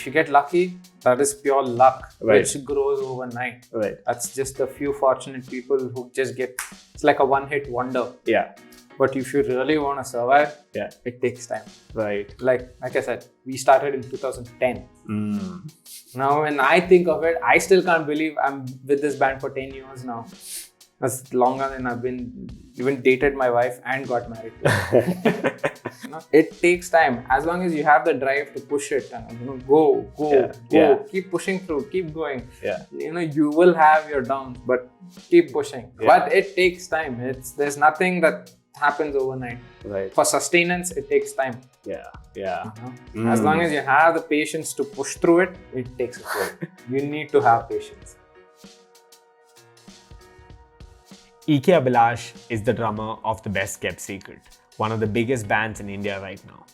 if you get lucky, that is pure luck, Right. which grows overnight. Right. That's just a few fortunate people who just get, it's like a one-hit wonder. Yeah. But if you really want to survive, Yeah. it takes time. Right. Like I said, we started in 2010. Mm. Now, when I think of it, I still can't believe I'm with this band for 10 years now. That's longer than I've been even dated my wife and got married to her. You know, it takes time. As long as you have the drive to push it and go, Yeah. keep pushing through, keep going. Yeah. You will have your downs, but keep pushing. Yeah. But it takes time. There's nothing that happens overnight. Right. For sustenance, it takes time. Yeah. Yeah. As long as you have the patience to push through it, it takes a toll. You need to have patience. E.K. Abhilash is the drummer of the Best Kept Secret, one of the biggest bands in India right now.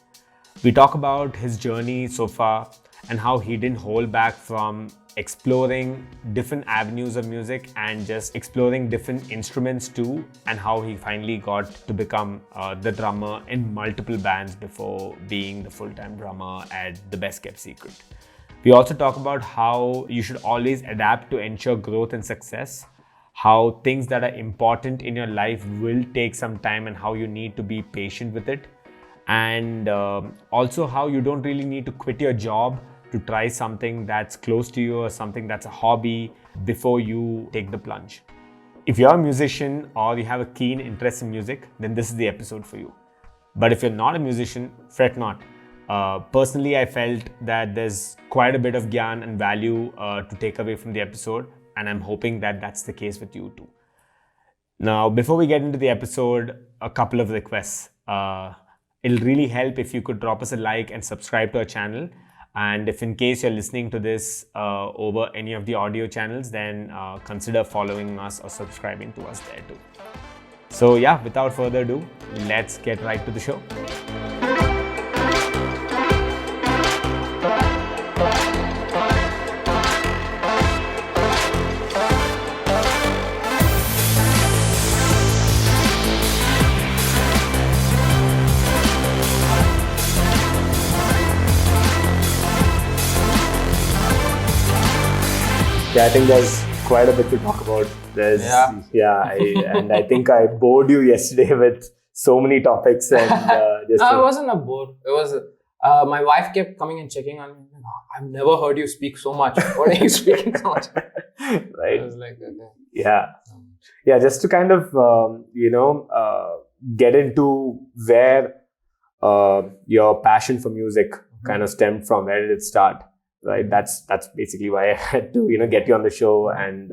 We talk about his journey so far and how he didn't hold back from exploring different avenues of music and just exploring different instruments too, and how he finally got to become the drummer in multiple bands before being the full-time drummer at the Best Kept Secret. We also talk about how you should always adapt to ensure growth and success, how things that are important in your life will take some time and how you need to be patient with it, and also how you don't really need to quit your job to try something that's close to you or something that's a hobby before you take the plunge. If you're a musician or you have a keen interest in music, then this is the episode for you. But if you're not a musician, fret not. Personally, I felt that there's quite a bit of gyan and value to take away from the episode, and I'm hoping that that's the case with you too. Now, before we get into the episode, a couple of requests. It'll really help if you could drop us a like and subscribe to our channel. And if in case you're listening to this over any of the audio channels, then consider following us or subscribing to us there too. So yeah, without further ado, let's get right to the show. Yeah, I think there's quite a bit to talk about. And I think I bored you yesterday with so many topics and It wasn't a bore. It was my wife kept coming and checking on me. I've never heard you speak so much. What are you speaking so much? Right. I was like, okay. Yeah, just to kind of get into where your passion for music kind of stemmed from. Where did it start? Right, that's basically why I had to get you on the show, and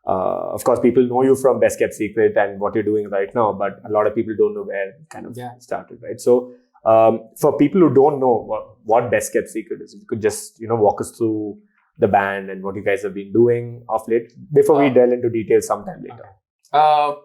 of course people know you from Best Kept Secret and what you're doing right now, but a lot of people don't know where it kind of started, right? So for people who don't know what Best Kept Secret is, if you could just walk us through the band and what you guys have been doing of late before we delve into details sometime later.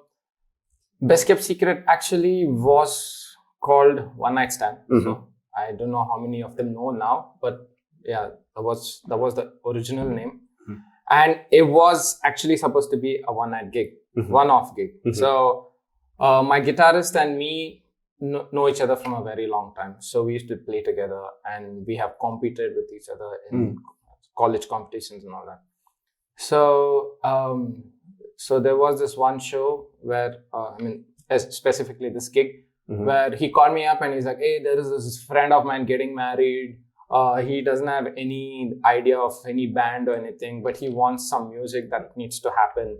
Best Kept Secret actually was called One Night Stand. Mm-hmm. So I don't know how many of them know now, but yeah, that was the original name. Mm-hmm. And it was actually supposed to be a one-night gig, one-off gig. Mm-hmm. So my guitarist and me know each other from a very long time. So we used to play together and we have competed with each other in college competitions and all that. So so there was this one show where, specifically this gig, where he called me up and he's like, hey, there is this friend of mine getting married. He doesn't have any idea of any band or anything, but he wants some music that needs to happen.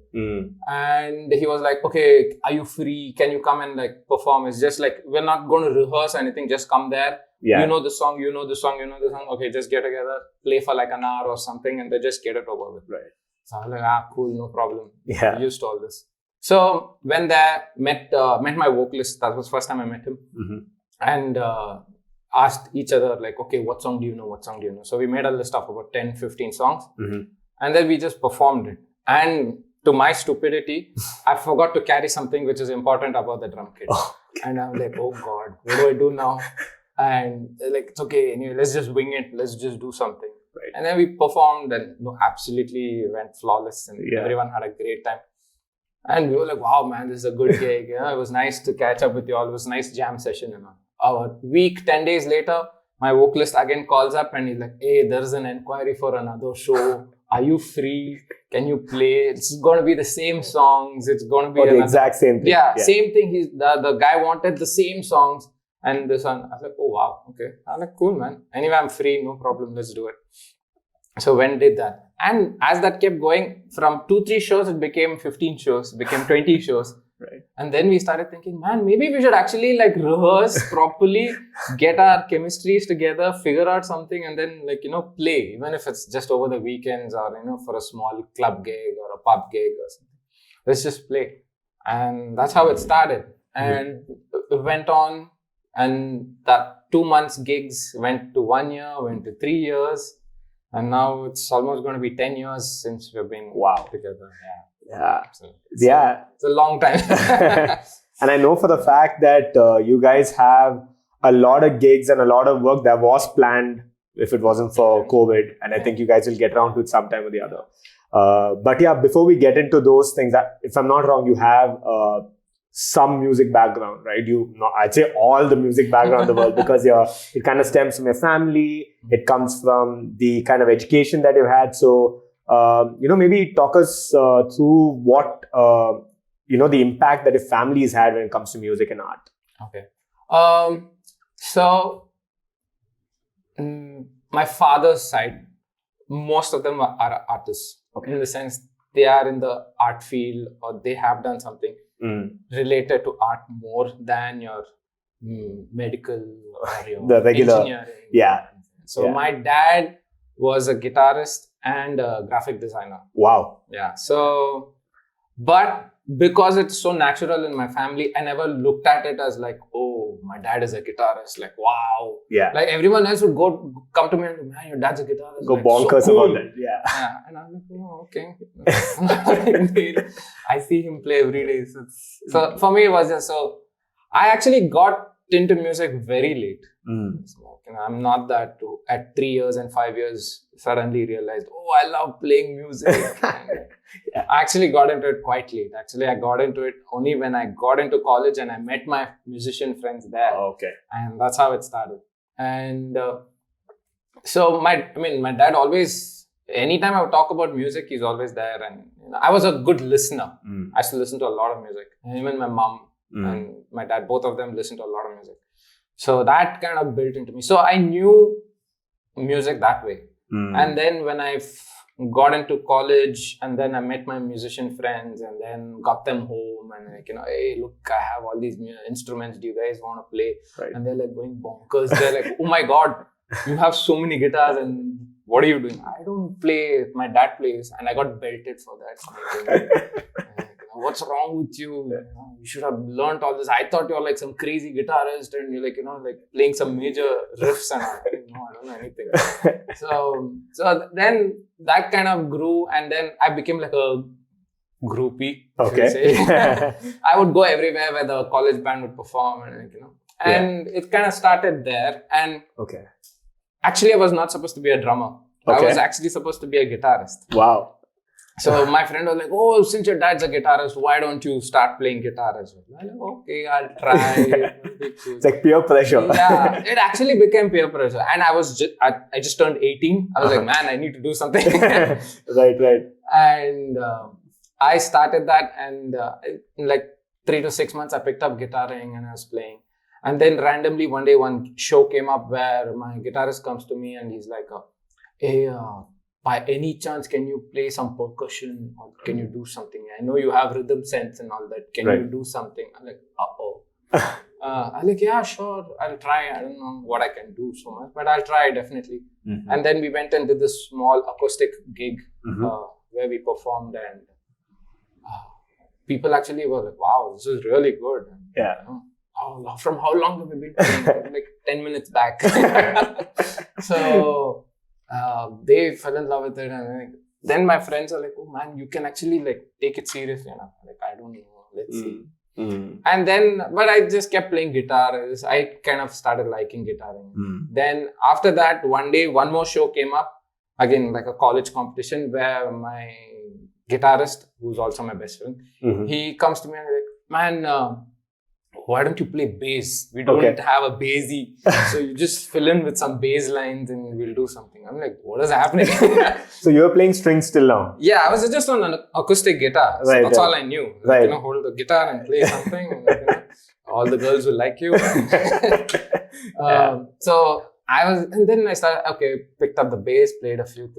And he was like, okay, are you free? Can you come and perform? It's just like, we're not going to rehearse anything. Just come there. Yeah. You know the song. Okay, just get together, play for like an hour or something, and then just get it over with. Right. So I was like, cool, no problem. Yeah. I'm used to all this. So when they met my vocalist, that was the first time I met him. And asked each other okay, what song do you know? So we made a list of about 10, 15 songs. And then we just performed it. And to my stupidity, I forgot to carry something which is important about the drum kit. And I'm like, oh God, what do I do now? And it's okay, anyway, let's just wing it. Let's just do something. Right. And then we performed and absolutely went flawless and everyone had a great time. And we were like, wow, man, this is a good gig. It was nice to catch up with you all. It was a nice jam session. A week, 10 days later, my vocalist again calls up and he's like, hey, there's an inquiry for another show. Are you free? Can you play? It's going to be the same songs. It's going to be the exact same thing. Yeah, same thing. The guy wanted the same songs. And this one, I was like, oh, wow. Okay. I'm like, cool, man. Anyway, I'm free. No problem. Let's do it. So when did that? And as that kept going, from 2-3 shows, it became 15 shows, it became 20 shows. Right. And then we started thinking, man, maybe we should actually like rehearse properly, get our chemistries together, figure out something, and then like, play, even if it's just over the weekends or, for a small club gig or a pub gig or something. Let's just play. And that's how it started. And it went on, and that 2 months gigs went to 1 year, went to 3 years. And now it's almost going to be 10 years since we've been together. Yeah. It's a long time. And I know for the fact that you guys have a lot of gigs and a lot of work that was planned if it wasn't for COVID. And I think you guys will get around to it sometime or the other. But yeah, before we get into those things, if I'm not wrong, you have some music background, right? I'd say all the music background in the world, because it kind of stems from your family. It comes from the kind of education that you've had. So, maybe talk us through what, the impact that your family has had when it comes to music and art. Okay. So, my father's side, most of them are artists. Okay. In the sense, they are in the art field or they have done something related to art more than your medical or your the regular engineering. Yeah. So my dad was a guitarist and a graphic designer. Wow. Yeah. So, but because it's so natural in my family, I never looked at it as like, oh, my dad is a guitarist. Like, wow. Yeah. Like everyone else would come to me and go, man, your dad's a guitarist. Go like, bonkers so cool. about that. Yeah. And I'm like, oh, okay. I see him play every day. So for me, it was just so. I actually got into music very late. So, I'm not that at 3 years and 5 years suddenly realized, oh, I love playing music. I actually got into it quite late. Actually, I got into it only when I got into college and I met my musician friends there. Okay. And that's how it started. And so my dad always, anytime I would talk about music, he's always there. And I was a good listener. I used to listen to a lot of music. And even my mom and my dad, both of them listened to a lot of music. So that kind of built into me. So I knew music that way. And then when I got into college and then I met my musician friends and then got them home and like, hey, look, I have all these instruments. Do you guys want to play? Right. And they're like going bonkers. They're like, oh my God, you have so many guitars and what are you doing? I don't play. My dad plays. And I got belted for that. What's wrong with you? You should have learned all this. I thought you're like some crazy guitarist and you're like, like playing some major riffs and all. No, I don't know anything. So then that kind of grew and then I became like a groupie. Okay. I would go everywhere where the college band would perform and it kind of started there. And actually I was not supposed to be a drummer. I was actually supposed to be a guitarist. Wow. So my friend was like, oh, since your dad's a guitarist, why don't you start playing guitar as well? I'm like, okay, I'll try. It's like peer pressure. Yeah, it actually became peer pressure. And I just turned 18. I was like, man, I need to do something. Right. And I started that and in like 3 to 6 months, I picked up guitaring and I was playing. And then randomly one day, one show came up where my guitarist comes to me and he's like, hey, by any chance, can you play some percussion or can you do something? I know you have rhythm sense and all that. Can you do something? I'm like, uh-oh. I'm like, yeah, sure. I'll try. I don't know what I can do so much, but I'll try definitely. And then we went and did this small acoustic gig where we performed and people actually were like, wow, this is really good. And, yeah. Oh, from how long have we been playing? Like 10 minutes back. So they fell in love with it. And then my friends are like, oh man, you can actually like take it seriously. Like, I don't know. Let's see. And then, but I just kept playing guitar. I kind of started liking guitaring. Then after that, one day, one more show came up. Again, like a college competition where my guitarist, who's also my best friend, he comes to me and like, man, why don't you play bass? We don't have a bassy. So you just fill in with some bass lines and we'll do something. I'm like, what is happening? So you're playing strings still now? Yeah, I was just on an acoustic guitar. So that's all I knew. Like, hold the guitar and play something. And, all the girls will like you. So I was, and then I started, picked up the bass, played a few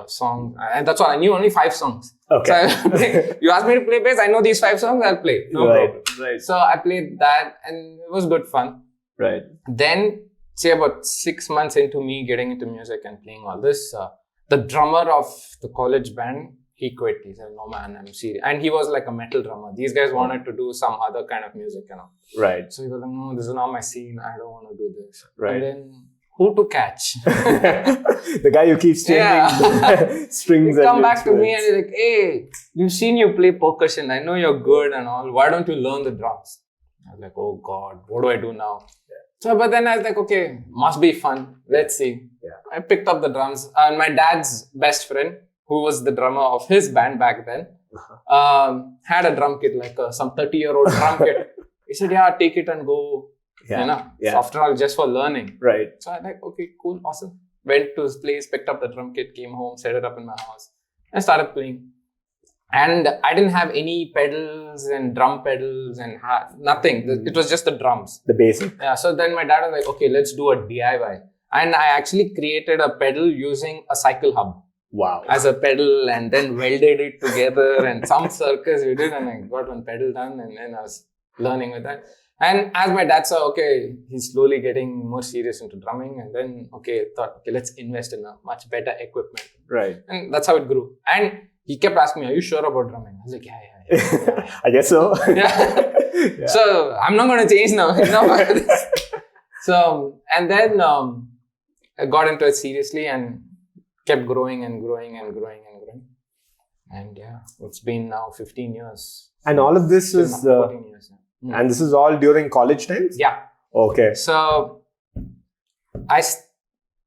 songs. And that's all. I knew only 5 songs. Okay. So you asked me to play bass, I know these 5 songs, I'll play. No problem. Right. So I played that and it was good fun. Right. Then, say about 6 months into me getting into music and playing all this, the drummer of the college band, he quit. He said, no man, I'm serious. And he was like a metal drummer. These guys wanted to do some other kind of music, Right. So he was like, no, this is not my scene. I don't want to do this. Right. And then, who to catch? The guy who keeps changing strings. He come back to me and he's like, hey, you've seen you play percussion. I know you're good and all. Why don't you learn the drums? I was like, oh God, what do I do now? Yeah. So, but then I was like, okay, must be fun. Let's see. Yeah. I picked up the drums. And my dad's best friend, who was the drummer of his band back then, had a drum kit, like some 30-year-old drum kit. He said, yeah, take it and go. So after all, just for learning. Right. So I like, okay, cool, awesome. Went to his place, picked up the drum kit, came home, set it up in my house, and started playing. And I didn't have any pedals and drum pedals and nothing. It was just the drums. The basic. Yeah. So then my dad was like, okay, let's do a DIY. And I actually created a pedal using a cycle hub. Wow. As a pedal, and then welded it together and some circus we did, and I got one pedal done, and then I was learning with that. And as my dad saw, he's slowly getting more serious into drumming, and then thought, let's invest in a much better equipment. Right. And that's how it grew. And he kept asking me, are you sure about drumming? I was like, yeah. I guess so. Yeah. So I'm not going to change now. So, and then I got into it seriously and kept growing and growing and growing and growing. And yeah, it's been now 15 years. And all of this is... 14 years now. And this is all during college times? Yeah. Okay. So I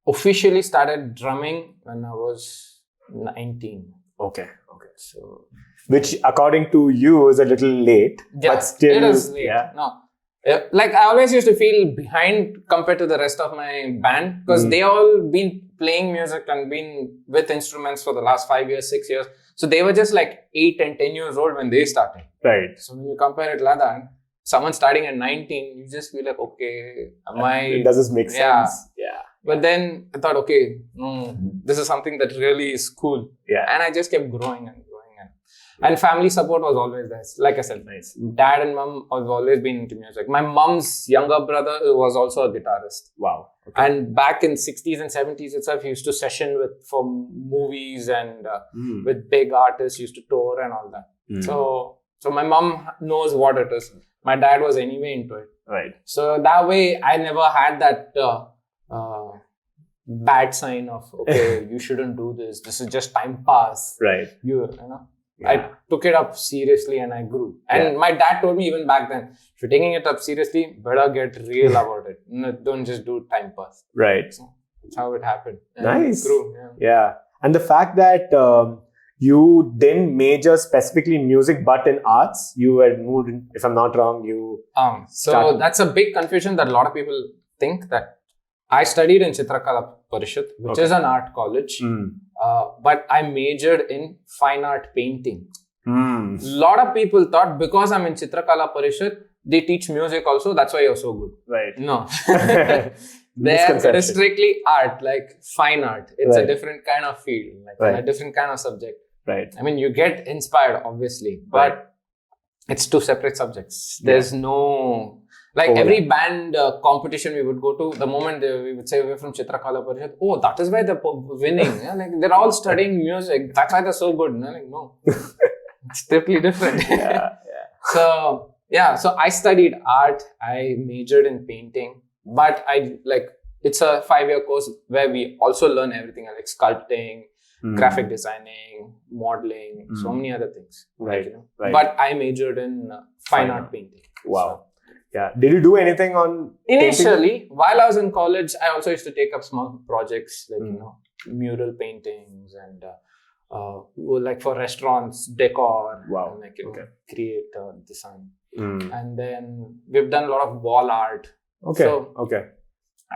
officially started drumming when I was 19. Okay. So, which according to you is a little late, but still... it is late. Yeah. No. Like I always used to feel behind compared to the rest of my band because they all been playing music and been with instruments for the last 5 years, 6 years. So they were just like 8 and 10 years old when they started. Right. So when you compare it like that, someone starting at 19, you just feel like, okay, does this make sense? Yeah. But then I thought, this is something that really is cool. Yeah. And I just kept growing and growing. And family support was always there. Like I said, nice. Dad and mom have always been into music. My mom's younger brother was also a guitarist. Wow. Okay. And back in 60s and 70s itself, he used to session for movies and with big artists, used to tour and all that. So my mom knows what it is. My dad was anyway into it. Right. So that way, I never had that bad sign of, you shouldn't do this. This is just time pass. Right. Yeah. I took it up seriously and I grew. And my dad told me even back then, if you're taking it up seriously, better get real about it. No, don't just do time pass. Right. So that's how it happened. And nice. It grew. Yeah. And the fact that you didn't major specifically in music, but in arts, you had moved, if I'm not wrong, so that's a big confusion that a lot of people think that I studied in Chitrakala Parishad, which is an art college, but I majored in fine art painting. A lot of people thought because I'm in Chitrakala Parishad, they teach music also, that's why you're so good. Right. No. It is strictly art, like fine art. It's a different kind of field, like a different kind of subject. Right. I mean, you get inspired, obviously, but it's 2 separate subjects. There's no... Like every band competition we would go to, the moment we would say we're from Chitrakala Parishad, that is why they're winning. Like they're all studying music. That's why they're so good. Like, no, it's totally different. So I studied art. I majored in painting, but it's a 5-year course where we also learn everything like sculpting, graphic designing, modeling, so many other things. Right. But I majored in fine art painting. Wow. So, yeah. Did you do anything on initially painting? While I was in college? I also used to take up small projects like mural paintings and like for restaurants, decor. Wow. And, create design. And then we've done a lot of wall art. Okay. So,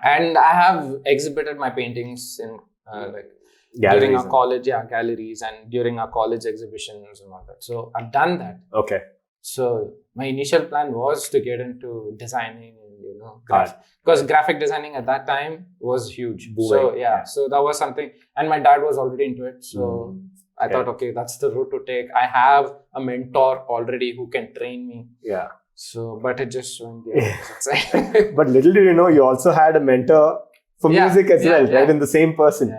and I have exhibited my paintings in Galleries during our college, galleries, and during our college exhibitions and all that. So I've done that. Okay. So my initial plan was to get into designing and Art. because graphic designing at that time was huge. Booming. So so that was something, and my dad was already into it. So I thought, okay, that's the route to take. I have a mentor already who can train me. Yeah. So, but it just went the opposite side. But little did you know, you also had a mentor for music as well, right? In the same person.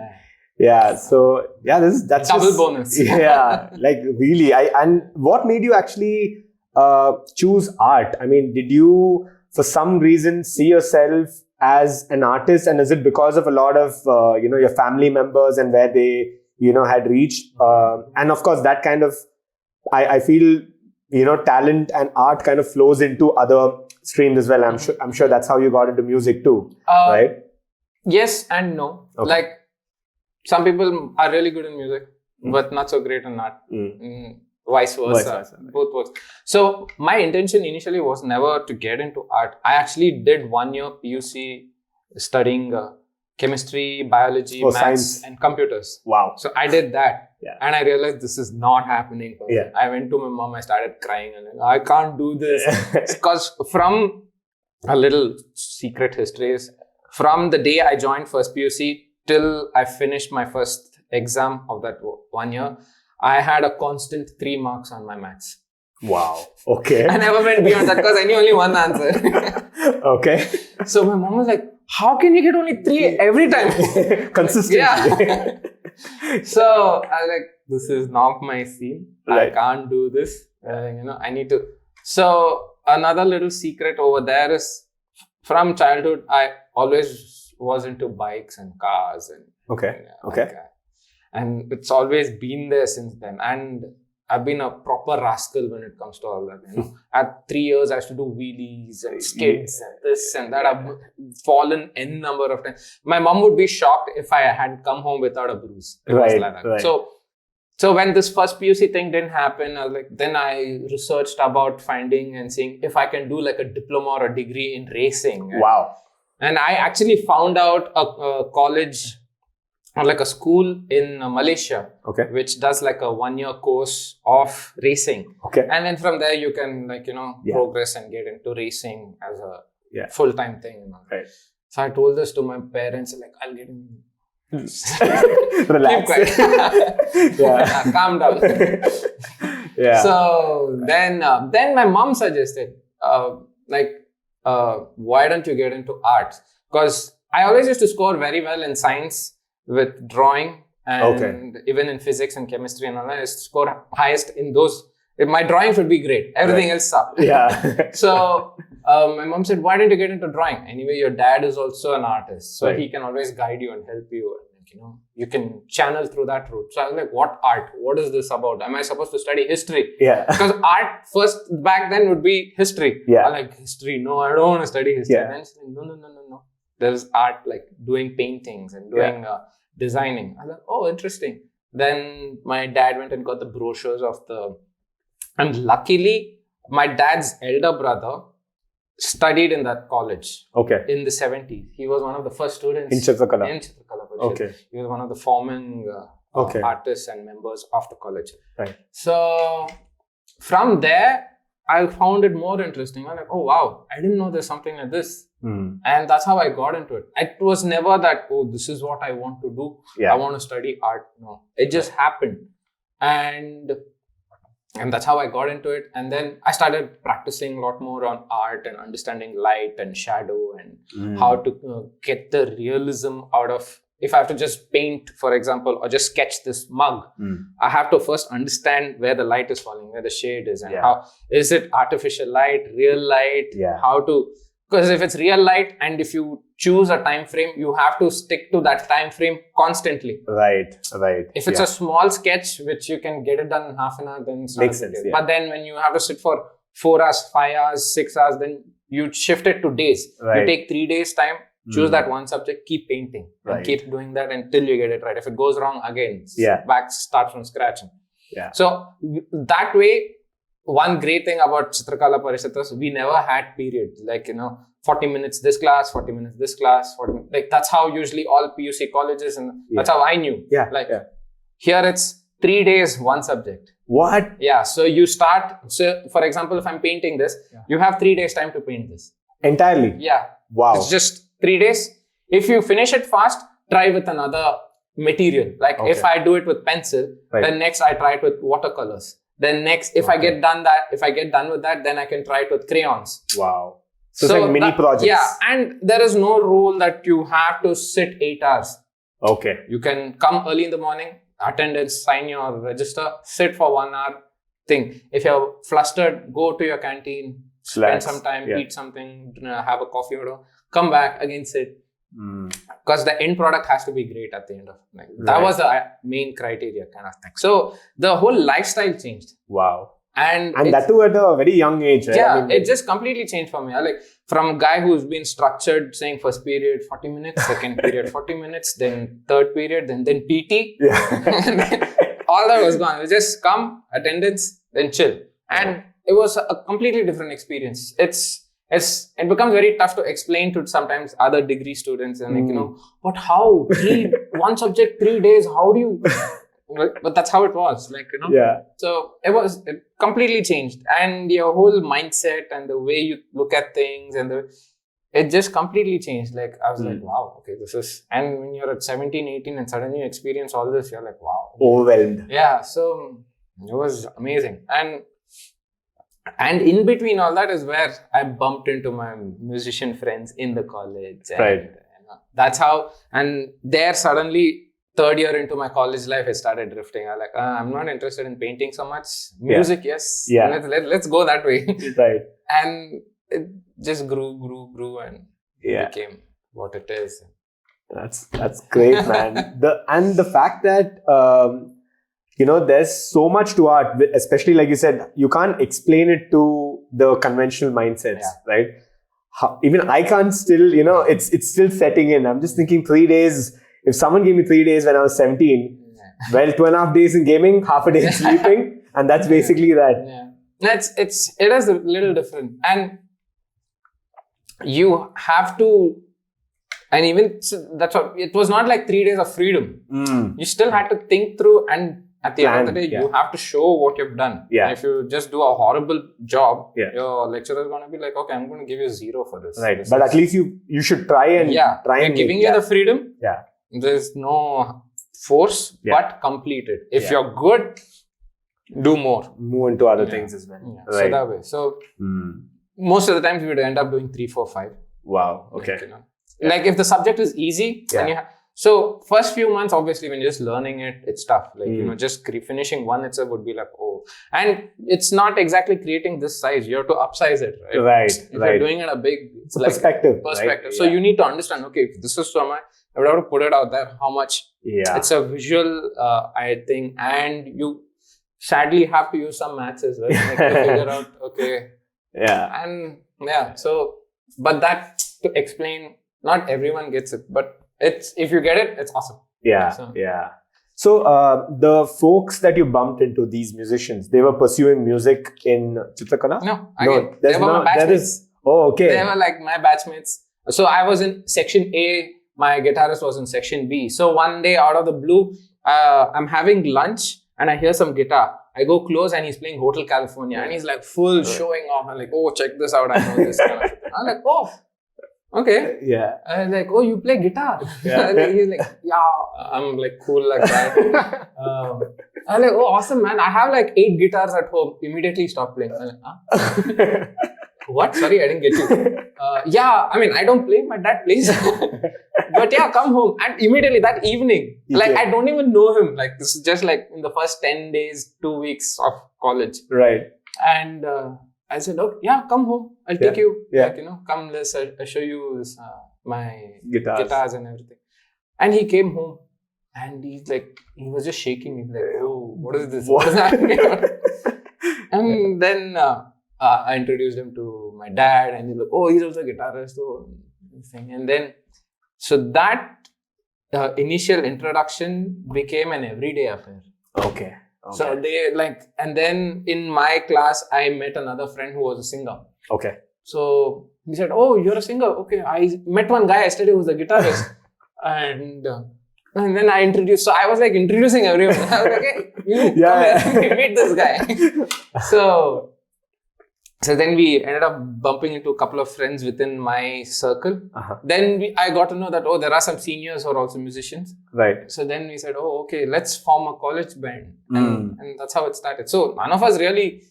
Yeah. So that's double just, bonus. Yeah. Like really, and what made you actually choose art? I mean, did you, for some reason, see yourself as an artist, and is it because of a lot of your family members and where they had reached? And of course, that kind of, I feel, talent and art kind of flows into other streams as well. I'm sure that's how you got into music too, right? Yes and no. Okay. Like some people are really good in music, but not so great in art. Vice versa. Both works. So my intention initially was never to get into art. I actually did 1 year PUC studying chemistry, biology, maths, science and computers. Wow. So I did that. Yeah. And I realized this is not happening for me. I went to my mom, I started crying, and I can't do this. Because from a little secret history is, from the day I joined first PUC till I finished my first exam of that 1 year, I had a constant 3 marks on my maths. Wow. Okay. I never went beyond that because I knew only one answer. Okay. So my mom was like, how can you get only 3 every time? Consistently. Yeah. So I was like, this is not my scene. Right. I can't do this. I need to. So another little secret over there is, from childhood, I always was into bikes and cars and and it's always been there since then. And I've been a proper rascal when it comes to all that. At 3 years, I used to do wheelies and skids and this and that. I've fallen n number of times. My mom would be shocked if I had come home without a bruise. Right. So when this first PUC thing didn't happen, I was like, then I researched about finding and seeing if I can do like a diploma or a degree in racing. Wow. And I actually found out a college or like a school in Malaysia, which does like a 1 year course of racing. Okay. And then from there you can progress and get into racing as a full-time thing. Right. So I told this to my parents, like, I'll get in. Relax. Keep quiet. Calm down. So then my mom suggested, why don't you get into art? Because I always used to score very well in science with drawing and even in physics and chemistry and all that. I used to score highest in those. My drawings would be great. Everything else sucked. Yeah. So my mom said, why don't you get into drawing? Anyway, your dad is also an artist. So he can always guide you and help you. And, you can channel through that route. So I was like, what art? What is this about? Am I supposed to study history? Yeah. Because art first back then would be history. Yeah. I'm like, history? No, I don't want to study history. Yeah. And then she's like, no. There's art, like doing paintings and doing designing. I was like, oh, interesting. Then my dad went and got the brochures of and luckily, my dad's elder brother studied in that college in the 70s. He was one of the first students in Chitrakala. He was one of the forming artists and members of the college. Right. So from there, I found it more interesting. I'm like, oh wow, I didn't know there's something like this. And that's how I got into it. It was never that, oh, this is what I want to do. I want to study art. No, it just happened. And that's how I got into it. And then I started practicing a lot more on art and understanding light and shadow and how to get the realism out of, if I have to just paint, for example, or just sketch this mug, I have to first understand where the light is falling, where the shade is, and how is it artificial light, real light, because if it's real light and if you choose a time frame, you have to stick to that time frame constantly. Right. If it's a small sketch, which you can get it done in half an hour, then it's makes sense. But then when you have to sit for 4 hours, 5 hours, 6 hours, then you shift it to days. You take 3 days time, choose that one subject, keep painting and keep doing that until you get it right. If it goes wrong, again, start from scratch. So that way, one great thing about Chitrakala Parishad was we never had periods. Like, 40 minutes this class, 40 minutes this class, 40 minutes. Like, that's how usually all PUC colleges, and that's how I knew. Yeah. Like, here it's 3 days, one subject. What? Yeah. So you start, for example, if I'm painting this, you have 3 days time to paint this. Entirely? Yeah. Wow. It's just 3 days. If you finish it fast, try with another material. Like if I do it with pencil, then next I try it with watercolors. Then next, if I get done with that, then I can try it with crayons. Wow. So it's like mini projects. Yeah. And there is no rule that you have to sit 8 hours. Okay. You can come early in the morning, attendance, sign your register, sit for 1 hour, think. If you're flustered, go to your canteen, spend some time, eat something, have a coffee or come back, again sit. Because the end product has to be great at the end of it. That was the main criteria kind of thing. So the whole lifestyle changed. Wow. And that too at a very young age, right? Yeah, it just completely changed for me. Like from a guy who's been structured, saying first period 40 minutes, second period 40 minutes, then third period, then PT. And then all that was gone. We just come, attendance, then chill. And it was a completely different experience. It becomes very tough to explain to sometimes other degree students and but how? One subject, 3 days, how do you... But that's how it was, Yeah. So it completely changed, and your whole mindset and the way you look at things it just completely changed. Like I was like, wow, okay, this is. And when you're at 17, 18, and suddenly you experience all this, you're like, wow, overwhelmed. Yeah. So it was amazing, and in between all that is where I bumped into my musician friends in the college. And, that's how. And there suddenly. Third year into my college life, I started drifting. I was like, I'm not interested in painting so much. Music, yes. Yeah. Let's go that way. Right. And it just grew and became what it is. That's great, man. The fact that there's so much to art, especially like you said, you can't explain it to the conventional mindsets, right? Even I can't still, it's still setting in. I'm just thinking 3 days. If someone gave me 3 days when I was 17, well, 2.5 days in gaming, half a day in sleeping, and that's basically that. Yeah. It is a little different. And you have to, and even that's what, it was not like 3 days of freedom. You still had to think through, and at the end of the day, you have to show what you've done. Yeah. If you just do a horrible job, your lecturer is going to be like, okay, I'm going to give you 0 for this. Right. But at least you should try and giving you the freedom. Yeah. There's no force, but complete it. If you're good, do more. Move into other things as well. Yeah. Right. So that way. So most of the times we would end up doing 3, 4, 5. Wow. Okay. Like if the subject is easy, and so first few months, obviously, when you're just learning it, it's tough. Like just finishing one itself would be like, oh, and it's not exactly creating this size. You have to upsize it, right? Right. If you're doing it it's like perspective. Right? So you need to understand. Okay, if this is so much, I would have to put it out there. How much? Yeah. It's a visual, I think, and you sadly have to use some maths as well, like to figure out. Okay. Yeah. And so, but that to explain, not everyone gets it, but if you get it, it's awesome. Yeah. So the folks that you bumped into, these musicians, they were pursuing music in Chitrakala? No, they were my batchmates. Oh, okay. They were like my batchmates. So I was in section A, my guitarist was in section B. So one day out of the blue, I'm having lunch and I hear some guitar. I go close and he's playing Hotel California and he's like full showing off. I'm like, oh, check this out. I know this kind of thing. I'm like, oh, okay. Yeah. I'm like, oh, you play guitar? Yeah. He's like, yeah. I'm like, cool like that. I'm like, oh, awesome, man. I have like 8 guitars at home. Immediately stop playing. I'm like, huh? What? Sorry, I didn't get you. Yeah, I mean, I don't play. My dad plays. But yeah, come home. And immediately that evening, like I don't even know him. Like this is just like in the first 10 days, 2 weeks of college. Right. And I said, okay, yeah, come home. I'll take you. Yeah. Like, come, I'll show you this, my guitars and everything. And he came home and he was just shaking. He's like, oh, what is this? What is happening? And then I introduced him to my dad and he's like, oh, he's also a guitarist. And then, so that initial introduction became an everyday affair. Okay. So they like, and then in my class, I met another friend who was a singer. Okay. So he said, "Oh, you're a singer? Okay." I met one guy yesterday who's a guitarist, and then I introduced. So I was like introducing everyone. I was like, "Hey, you come here, meet this guy." So then we ended up bumping into a couple of friends within my circle. Then I got to know that, there are some seniors who are also musicians. Right. So then we said, okay, let's form a college band. And that's how it started. So none of us really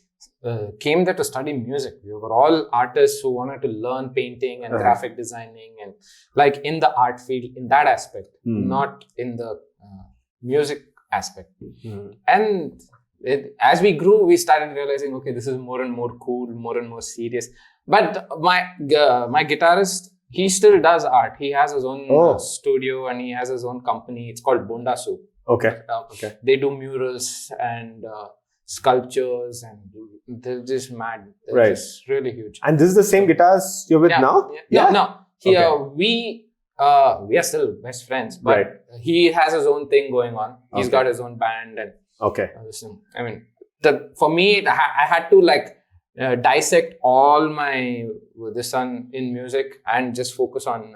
came there to study music. We were all artists who wanted to learn painting and graphic designing and like in the art field, in that aspect, not in the music aspect. And as we grew, we started realizing, okay, this is more and more cool, more and more serious. But my guitarist, he still does art. He has his own studio and he has his own company. It's called Bonda Soup. Okay. They do murals and sculptures, and they're just mad. They're just really huge. And this is the same guitars you're with now? No. We are still best friends, but he has his own thing going on. He's got his own band and I mean, for me, I had to like dissect all my son in music and just focus on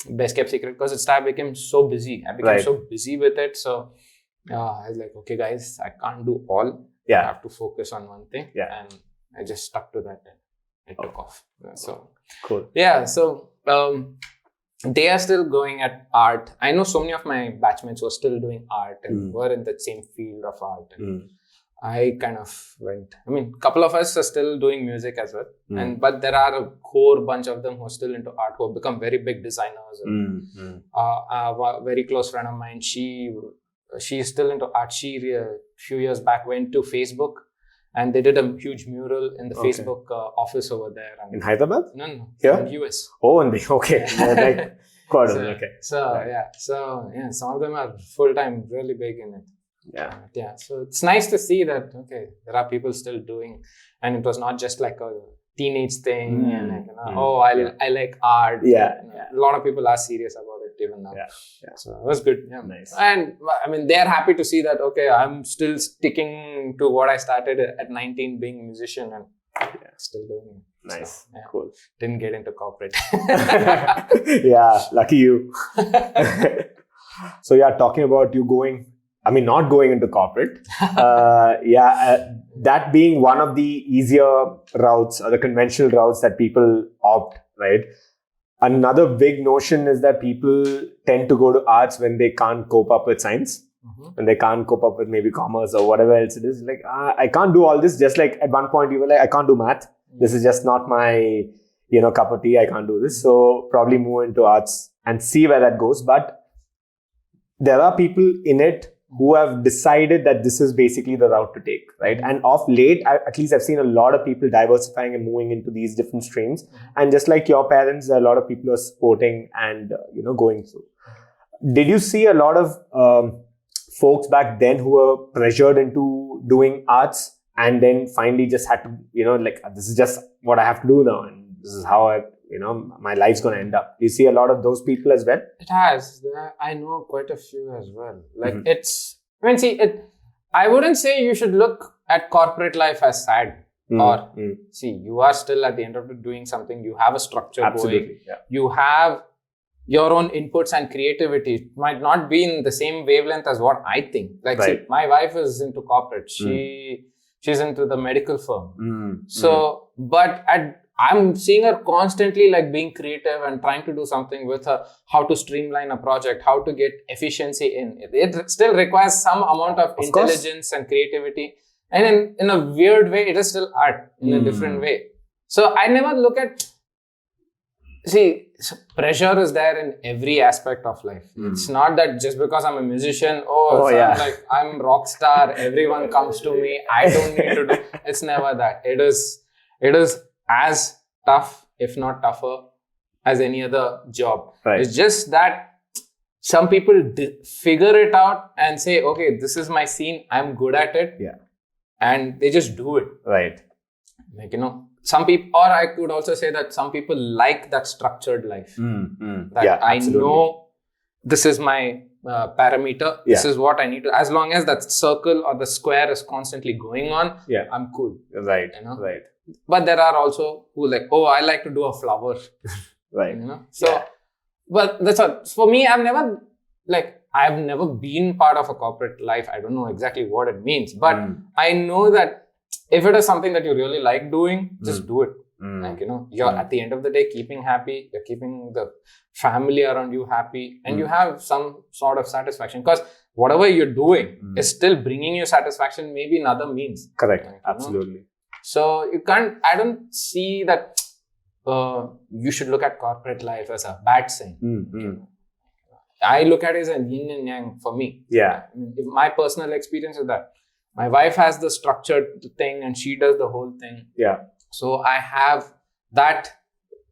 Best Kept Secret because it became so busy. I became so busy with it. So I was like, okay, guys, I can't do all. I have to focus on one thing. And I just stuck to that and it took off. So cool. Yeah. So they are still going at art. I know so many of my batchmates were still doing art and were in the same field of art. And I kind of went. I mean, a couple of us are still doing music as well. But there are a core bunch of them who are still into art, who have become very big designers. A very close friend of mine, she's still into art. She a few years back went to Facebook and they did a huge mural in the Facebook office over there. In Hyderabad? No. Here? In the US. Oh, okay. So some of them are full-time, really big in it. So it's nice to see that, there are people still doing, and it was not just like a teenage thing and like, I like art. A lot of people are serious about it even now. So it was good. Nice. And I mean, they're happy to see that, I'm still sticking to what I started at 19 being a musician and still doing it. Nice. So, cool. Didn't get into corporate. Lucky you. So talking about you not going into corporate. That being one of the easier routes or the conventional routes that people opt, right? Another big notion is that people tend to go to arts when they can't cope up with science, when they can't cope up with maybe commerce or whatever else it is. Like, I can't do all this. Just like at one point you were like, I can't do math. This is just not my, cup of tea. I can't do this. So probably move into arts and see where that goes. But there are people in it who have decided that this is basically the route to take, right? And of late, at least I've seen a lot of people diversifying and moving into these different streams. And just like your parents, there are a lot of people who are supporting and, going through. Did you see a lot of folks back then who were pressured into doing arts and then finally just had to, this is just what I have to do now and this is how my life's going to end up? Do you see a lot of those people as well? It has. I know quite a few as well. Like I wouldn't say you should look at corporate life as sad. Or you are still at the end of it doing something. You have a structure going. You have your own inputs and creativity. It might not be in the same wavelength as what I think. Like, see, my wife is into corporate. She's into the medical firm. But I'm seeing her constantly like being creative and trying to do something with her, how to streamline a project, how to get efficiency in. It still requires some amount of intelligence and creativity. And in a weird way, it is still art in a different way. So I never look at, pressure is there in every aspect of life. It's not that just because I'm a musician, I'm rock star, everyone comes to me, I don't need to do. It's never that. It is as tough, if not tougher, as any other job. It's just that some people figure it out and say, okay, this is my scene, I'm good at it. And they just do it. Like, some people, or I could also say that some people like that structured life. I know this is my parameter. This is what I need to. As long as that circle or the square is constantly going on, I'm cool. Right. You know? Right. But there are also who like, oh, I like to do a flower. Right. You know. So, but that's all. For me, I've never been part of a corporate life. I don't know exactly what it means, but I know that if it is something that you really like doing, just do it. Like, you know, you're at the end of the day keeping happy, you're keeping the family around you happy, and you have some sort of satisfaction, because whatever you're doing is still bringing you satisfaction, maybe in other means. Correct. Like, Absolutely. So you can't, I don't see that you should look at corporate life as a bad thing. I look at it as a yin and yang for me. Yeah. I mean, my personal experience is that my wife has the structured thing and she does the whole thing. Yeah. So I have that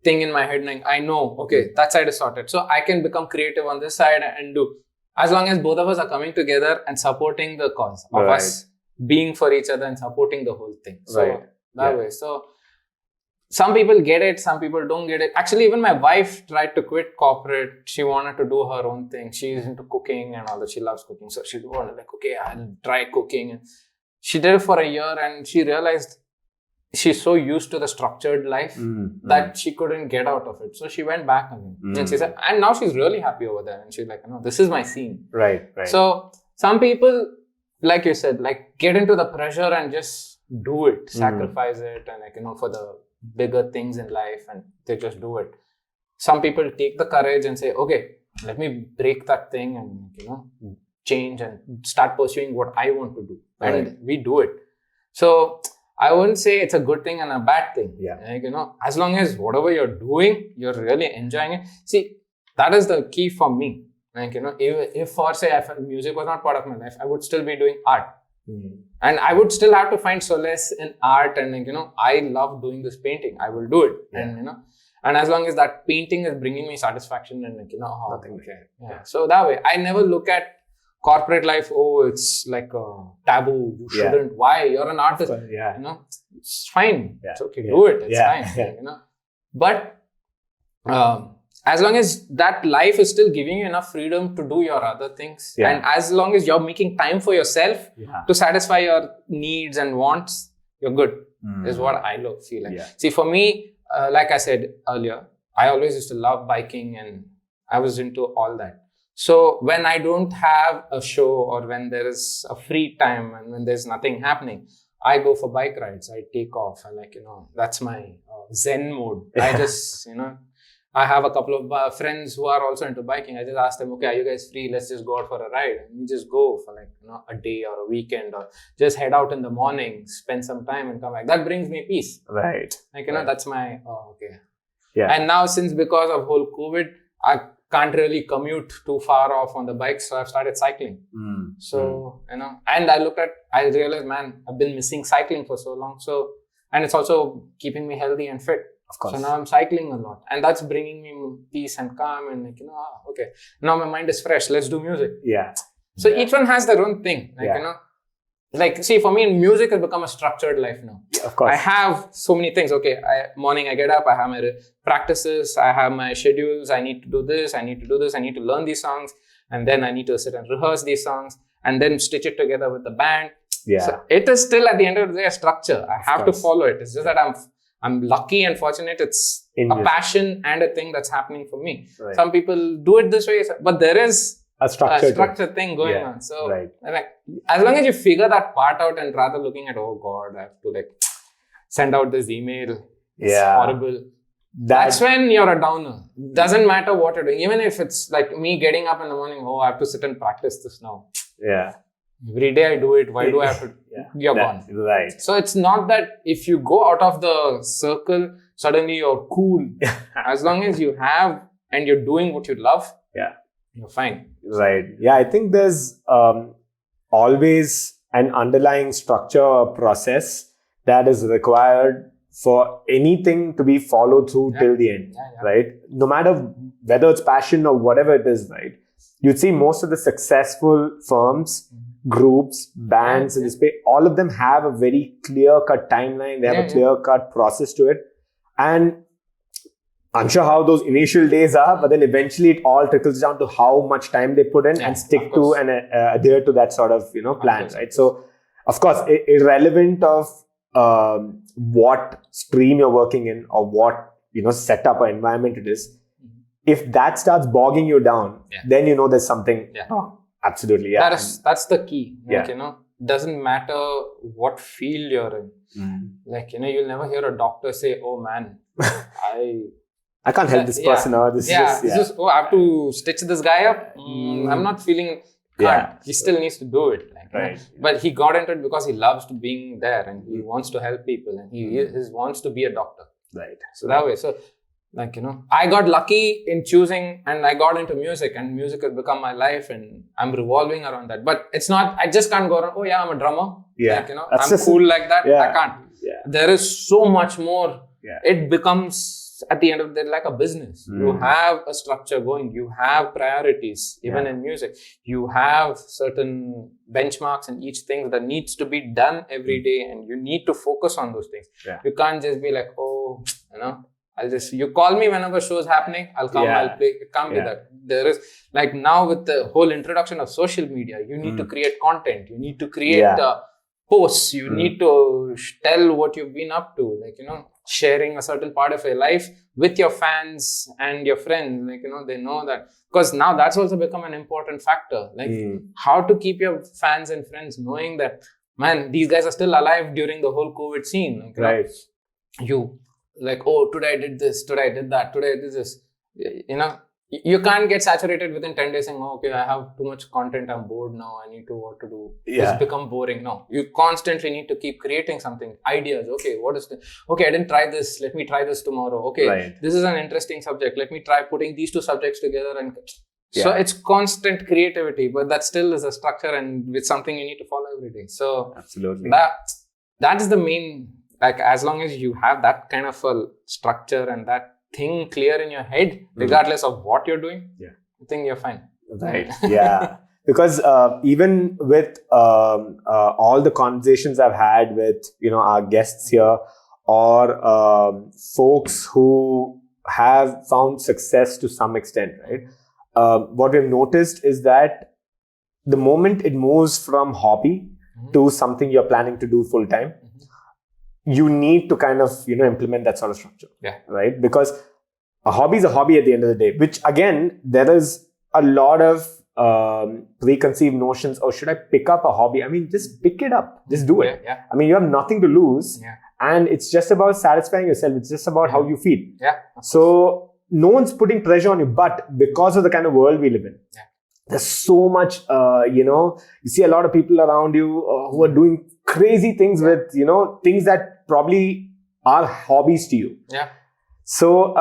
thing in my head and I know, okay, that side is sorted. So I can become creative on this side and do. As long as both of us are coming together and supporting the cause of us being for each other and supporting the whole thing. So that way. So some people get it, some people don't get it. Actually, even my wife tried to quit corporate. She wanted to do her own thing. She's into cooking and all that. She loves cooking. So she wanted like, okay, I'll try cooking. She did it for a year and she realized she's so used to the structured life that she couldn't get out of it. So she went back again. And she said, and now she's really happy over there. And she's like, no, this is my scene. Right. So some people, like you said, like get into the pressure and just do it, sacrifice it, and like, you know, for the bigger things in life, and they just do it. Some people take the courage and say, okay, let me break that thing and, you know, change and start pursuing what I want to do. And we do it. So I wouldn't say it's a good thing and a bad thing. Yeah. Like, you know, as long as whatever you're doing, you're really enjoying it. See, that is the key for me. Like, you know, if for say, if music was not part of my life, I would still be doing art. And I would still have to find solace in art. And, like, you know, I love doing this painting. I will do it. And, you know, and as long as that painting is bringing me satisfaction and, like, you know, Nothing. So that way, I never look at corporate life, oh, it's like a taboo. You shouldn't. Why? You're an artist. You know, it's fine. It's okay. Do it. It's fine. You know, but as long as that life is still giving you enough freedom to do your other things, and as long as you're making time for yourself to satisfy your needs and wants, you're good. Is what I feel like. See, for me, like I said earlier, I always used to love biking and I was into all that. So when I don't have a show or when there is a free time and when there's nothing happening, I go for bike rides. I take off. I like, you know, that's my Zen mode. I just, you know, I have a couple of friends who are also into biking. I just ask them, okay, are you guys free? Let's just go out for a ride. And we just go for like, you know, a day or a weekend, or just head out in the morning, spend some time and come back. That brings me peace. Right. Like, you know, that's my, And now since because of whole COVID, I can't really commute too far off on the bike. So I've started cycling. So, you know, and I realized, man, I've been missing cycling for so long. So, and it's also keeping me healthy and fit. Of course. So now I'm cycling a lot, and that's bringing me peace and calm, and like, you know, okay, now my mind is fresh. Let's do music. So each one has their own thing. Like, you know, like, see, for me, music has become a structured life now. Of course. I have so many things. Okay, morning I get up, I have my practices, I have my schedules. I need to do this, I need to do this, I need to learn these songs, and then I need to sit and rehearse these songs, and then stitch it together with the band. So it is still at the end of the day a structure. I have to follow it. It's just that I'm lucky and fortunate. It's a passion and a thing that's happening for me. Some people do it this way, but there is a structured thing going on. So like, as long as you figure that part out and rather looking at, oh God, I have to like send out this email. It's horrible. That's when you're a downer. Doesn't matter what you're doing. Even if it's like me getting up in the morning, oh, I have to sit and practice this now. Every day I do it. Why do I have to? You're gone. Right. So it's not that if you go out of the circle, suddenly you're cool. As long as you have and you're doing what you love, you're fine. Right. Yeah, I think there's always an underlying structure or process that is required for anything to be followed through till the end. Right. No matter whether it's passion or whatever it is, right? You'd see most of the successful firms, groups, bands in this space, all of them have a very clear-cut timeline. They have a clear-cut process to it. And unsure how those initial days are, but then eventually it all trickles down to how much time they put in and stick to and adhere to that sort of plan, right? So, of course, irrelevant of what stream you're working in or what setup or environment it is, if that starts bogging you down, then there's something wrong. Absolutely, yeah. That's the key. Like, doesn't matter what field you're in. Like, you'll never hear a doctor say, "Oh man, I can't help this person or this is I have to stitch this guy up. I'm not feeling can't. He still needs to do it. Like, right. But he got into it because he loves being there and he wants to help people and he wants to be a doctor. Right. So that way. So like, I got lucky in choosing and I got into music and music has become my life and I'm revolving around that. But it's not, I just can't go around, oh yeah, I'm a drummer. Yeah. Like, I'm cool like that. Yeah. I can't. Yeah. There is so much more. Yeah. It becomes, at the end of the day, like a business. You have a structure going. You have priorities, even in music. You have certain benchmarks and each thing that needs to be done every day and you need to focus on those things. Yeah. You can't just be like, oh, you call me whenever show is happening, I'll come, I'll play. It can't be that. There is, like now with the whole introduction of social media, you need to create content. You need to create posts. You need to tell what you've been up to. Like, sharing a certain part of your life with your fans and your friends. Like, they know that. Because now that's also become an important factor. Like, how to keep your fans and friends knowing that, man, these guys are still alive during the whole COVID scene. Like, right. Like, oh, today I did this, today I did that, today I did this. You can't get saturated within 10 days saying, oh, okay, I have too much content, I'm bored now, I need to what to do. Yeah. It's become boring. No, you constantly need to keep creating something, ideas. Okay, what is this? Okay, I didn't try this, let me try this tomorrow. Okay, this is an interesting subject, let me try putting these two subjects together. And so it's constant creativity, but that still is a structure and it's something you need to follow every day. So absolutely, that is the main. Like, as long as you have that kind of a structure and that thing clear in your head, regardless of what you're doing, I think you're fine. Right. Yeah. Because even with all the conversations I've had with, our guests here or folks who have found success to some extent, right? What we've noticed is that the moment it moves from hobby to something you're planning to do full time, you need to kind of, implement that sort of structure, right? Because a hobby is a hobby at the end of the day, which again, there is a lot of preconceived notions. Oh, should I pick up a hobby? I mean, just pick it up, just do it. Yeah. I mean, you have nothing to lose and it's just about satisfying yourself. It's just about how you feel. Yeah. So no one's putting pressure on you, but because of the kind of world we live in, there's so much, you see a lot of people around you who are doing crazy things with, things that probably are hobbies to you. Yeah. So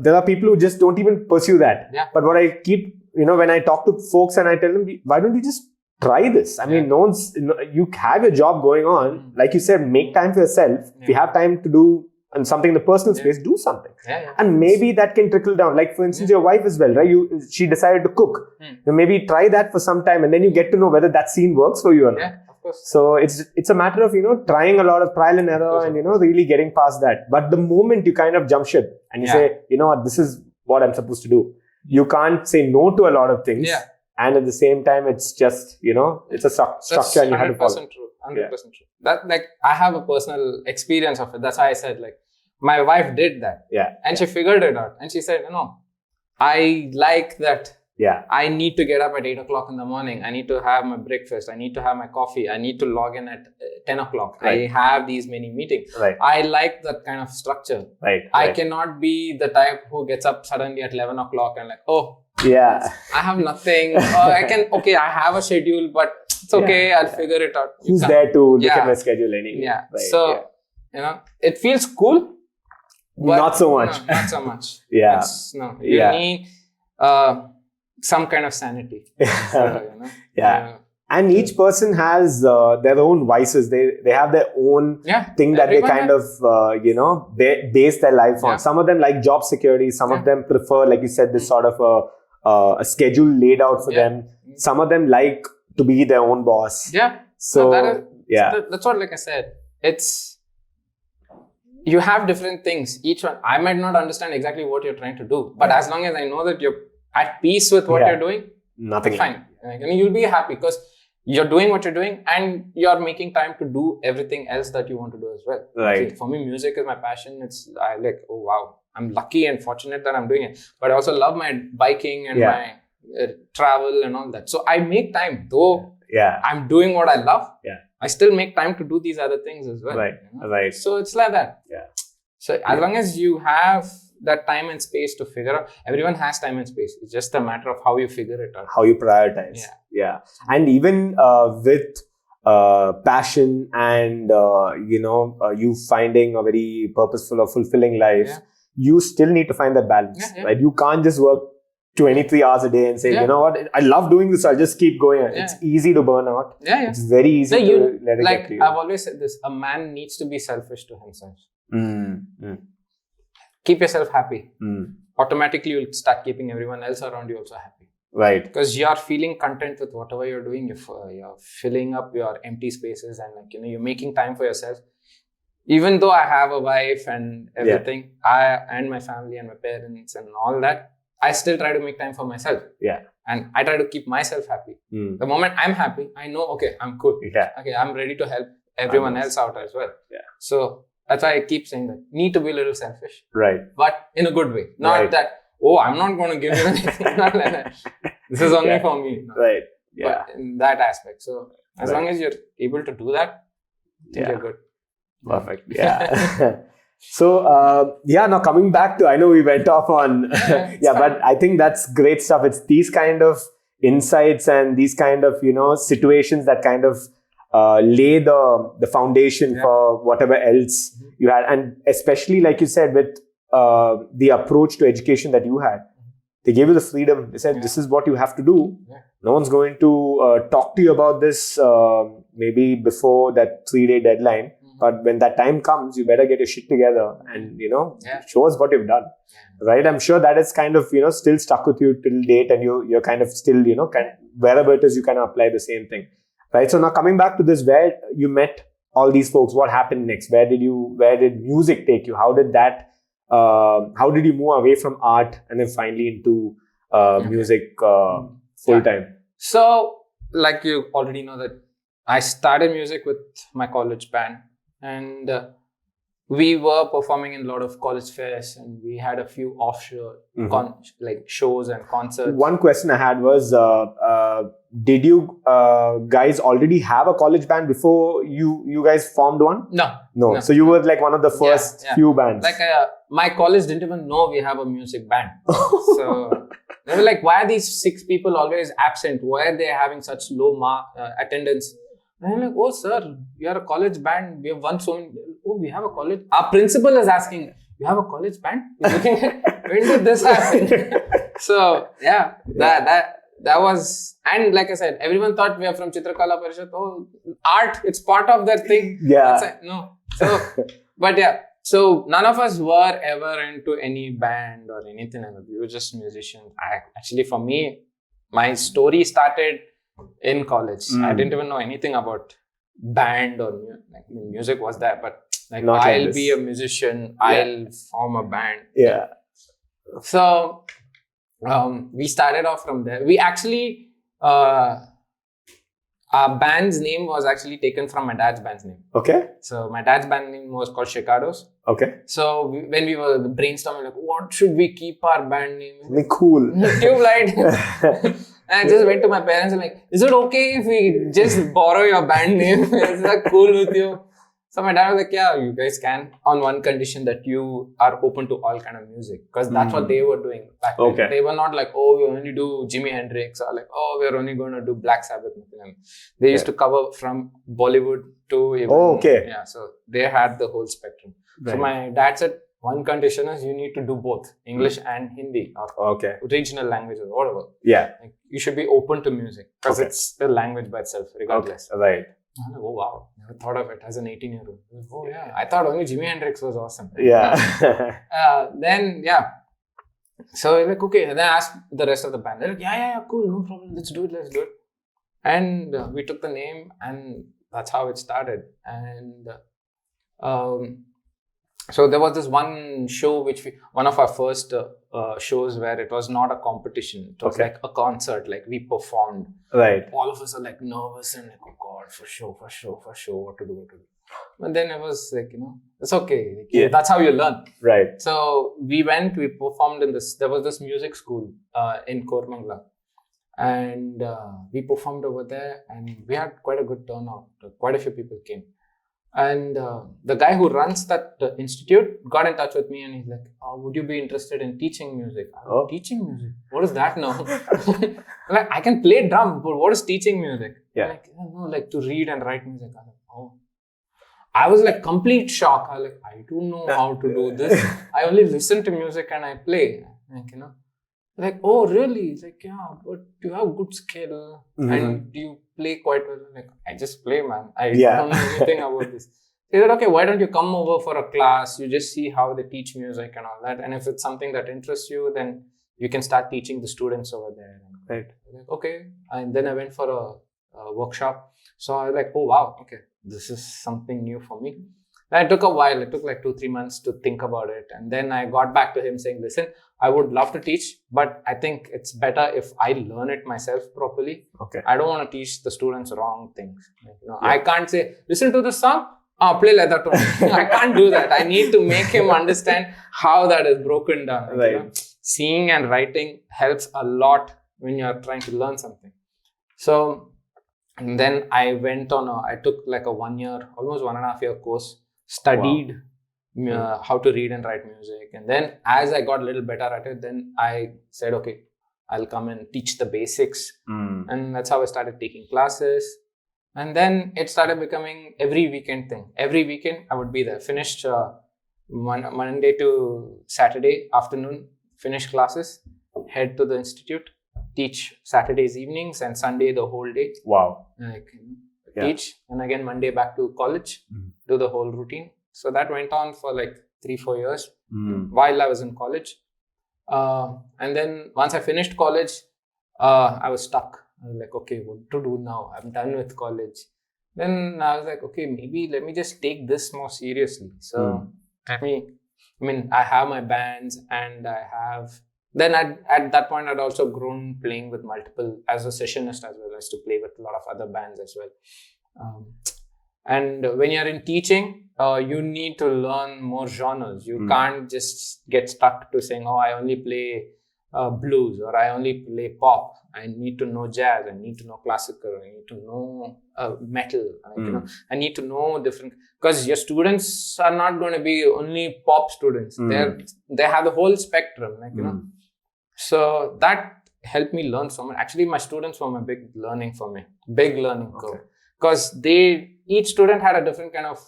there are people who just don't even pursue that. Yeah. But what I keep, when I talk to folks and I tell them, why don't you just try this? I mean, you have a job going on. Like you said, make time for yourself. If you have time to do and something in the personal space, do something. And maybe that can trickle down. Like, for instance, your wife as well, right? She decided to cook. Maybe try that for some time and then you get to know whether that scene works for you or not. Yeah, of course. So it's a matter of, trying a lot of trial and error and, really getting past that. But the moment you kind of jump ship and you say, what, this is what I'm supposed to do. You can't say no to a lot of things. Yeah. And at the same time, it's just, it's a structure and you have to follow. 100% true. That, like, I have a personal experience of it. That's why I said, like, my wife did that. Yeah. And she figured it out. And she said, I like that. Yeah. I need to get up at 8 o'clock in the morning. I need to have my breakfast. I need to have my coffee. I need to log in at 10 o'clock. Right. I have these many meetings. Right. I like that kind of structure. Right. I cannot be the type who gets up suddenly at 11 o'clock and like, yeah, I have nothing. I have a schedule, but it's okay. I'll figure it out. Who's there to look at my schedule anyway? Yeah. Right. So, it feels cool. But not so much. No, not so much. Yeah. You need some kind of sanity. And each person has their own vices. They have their own thing that they kind of, base their life on. Some of them like job security. Some of them prefer, like you said, this sort of a schedule laid out for them. Some of them like to be their own boss. Yeah. So, that's what, like I said, you have different things. Each one, I might not understand exactly what you're trying to do, but as long as I know that you're at peace with what you're doing, nothing fine. Like, and you'll be happy because you're doing what you're doing and you're making time to do everything else that you want to do as well. Right. See, for me, music is my passion. I like, oh wow, I'm lucky and fortunate that I'm doing it. But I also love my biking and my travel and all that. So I make time, though I'm doing what I love. I still make time to do these other things as well. Right. You know? Right. So it's like that. So as long as you have that time and space to figure out, everyone has time and space. It's just a matter of how you figure it out. How you prioritize. And even with passion and, you finding a very purposeful or fulfilling life, you still need to find that balance, right? You can't just work 23 hours a day and say, you know what, I love doing this, I'll just keep going. It's easy to burn out. It's very easy to let it get to you. I've always said this, a man needs to be selfish to himself. Keep yourself happy. Automatically, you'll start keeping everyone else around you also happy. Right. Because you're feeling content with whatever you're doing. You're filling up your empty spaces and you're making time for yourself. Even though I have a wife and everything, I and my family and my parents and all that, I still try to make time for myself. And I try to keep myself happy. The moment I'm happy, I know, okay, I'm cool. Okay, I'm ready to help everyone else out as well. So that's why I keep saying that. Need to be a little selfish. Right. But in a good way. Not that, oh, I'm not going to give you anything. Not like that. This is only for me. No. Right. But in that aspect. So as long as you're able to do that, I think you're good. Perfect. So, now coming back to, I know we went off on, but I think that's great stuff. It's these kind of insights and these kind of, situations that kind of lay the foundation for whatever else you had. And especially, like you said, with the approach to education that you had, they gave you the freedom. They said, this is what you have to do. No one's going to talk to you about this maybe before that 3-day deadline. But when that time comes, you better get your shit together and, show us what you've done. Right? I'm sure that is kind of, still stuck with you till date and you're kind of still, wherever it is, you kind of apply the same thing. Right? So now coming back to this, where you met all these folks, what happened next? Where did music take you? How did you move away from art and then finally into music full time? So, like you already know that I started music with my college band. And we were performing in a lot of college fairs and we had a few offshore shows and concerts. One question I had was, did you guys already have a college band before you guys formed one? No. So you were like one of the first few bands. Like my college didn't even know we have a music band. So they were like, why are these 6 people always absent? Why are they having such low attendance? And I'm like, oh, sir, we are a college band. We have won so many. Oh, we have a college. Our principal is asking, you have a college band? When did this happen? So, that was, and like I said, everyone thought we are from Chitrakala Parishad. Oh, art, it's part of that thing. No. So, but so none of us were ever into any band or anything like that. We were just musicians. Actually, for me, my story started in college. I didn't even know anything about band or music was there, but I'll be a musician, I'll form a band. So we started off from there. We actually our band's name was actually taken from my dad's band's name. Okay. So my dad's band name was called Shikados. Okay. So when we were brainstorming, like, what should we keep our band name? Cool. Tubelight. And I just went to my parents and like, is it okay if we just borrow your band name? Is that cool with you? So my dad was like, yeah, you guys can, on one condition that you are open to all kind of music. Because that's what they were doing back then. They were not like, oh, we only do Jimi Hendrix, or like, oh, we're only going to do Black Sabbath. They used to cover from Bollywood to even, so they had the whole spectrum. So my dad said, one condition is you need to do both English and Hindi or regional languages or whatever. Like, you should be open to music because it's the language by itself, regardless. Right. I'm like, oh wow, never thought of it as an 18-year-old. Like, oh yeah, I thought only Jimi Hendrix was awesome. Then so like, okay, and then I asked the rest of the band. They're like, yeah, cool, no problem, let's do it. And we took the name and that's how it started. And So there was this one show one of our first shows where it was not a competition. It was Okay. like a concert. Like we performed. Right. All of us are like nervous and like, oh God, for sure, what to do. But then it was like, it's okay. Like, Yeah. that's how you learn. Right. So we performed there was this music school in Kormangla. And we performed over there and we had quite a good turnout. Quite a few people came. And the guy who runs that institute got in touch with me and he's like, would you be interested in teaching music? Oh. Teaching music? What is that now? Like, I can play drum, but what is teaching music? Yeah. Like, like to read and write music. I was like, oh. I was like complete shock. I was like, I don't know how to do this. I only listen to music and I play. Like, like, oh, really? Like, yeah, but you have good skill and do you play quite well? Like, I just play, man. I don't know anything about this. He said, okay, why don't you come over for a class? You just see how they teach music and all that. And if it's something that interests you, then you can start teaching the students over there. Right. Like, okay. And then I went for a workshop. So I was like, oh, wow, okay, this is something new for me. And it took a while. It took like 2-3 months to think about it. And then I got back to him saying, listen, I would love to teach, but I think it's better if I learn it myself properly. Okay. I don't want to teach the students wrong things. I can't say, listen to this song, play like that one. I can't do that. I need to make him understand how that is broken down. Right. Seeing and writing helps a lot when you're trying to learn something. So, and then I went I took like a 1 year, almost 1.5 year course, studied how to read and write music. And then as I got a little better at it, then I said, okay, I'll come and teach the basics. And that's how I started taking classes. And then it started becoming every weekend thing. Every weekend I would be there, finished Monday to Saturday afternoon, finish classes, head to the institute, teach Saturdays evenings and Sunday the whole day. Wow. Teach, and again Monday back to college, do the whole routine. So that went on for like 3-4 years while I was in college. And then once I finished college, I was stuck. I was like, okay, what to do now? I'm done with college. Then I was like, okay, maybe let me just take this more seriously. So I have my bands and then at that point, I'd also grown playing with multiple, as a sessionist as well as to play with a lot of other bands as well. And when you're in teaching, you need to learn more genres. You can't just get stuck to saying, I only play blues or I only play pop. I need to know jazz. I need to know classical. I need to know metal. I need to know different, because your students are not going to be only pop students. They have the whole spectrum, So that helped me learn so much. Actually, my students were a big learning curve, because each student had a different kind of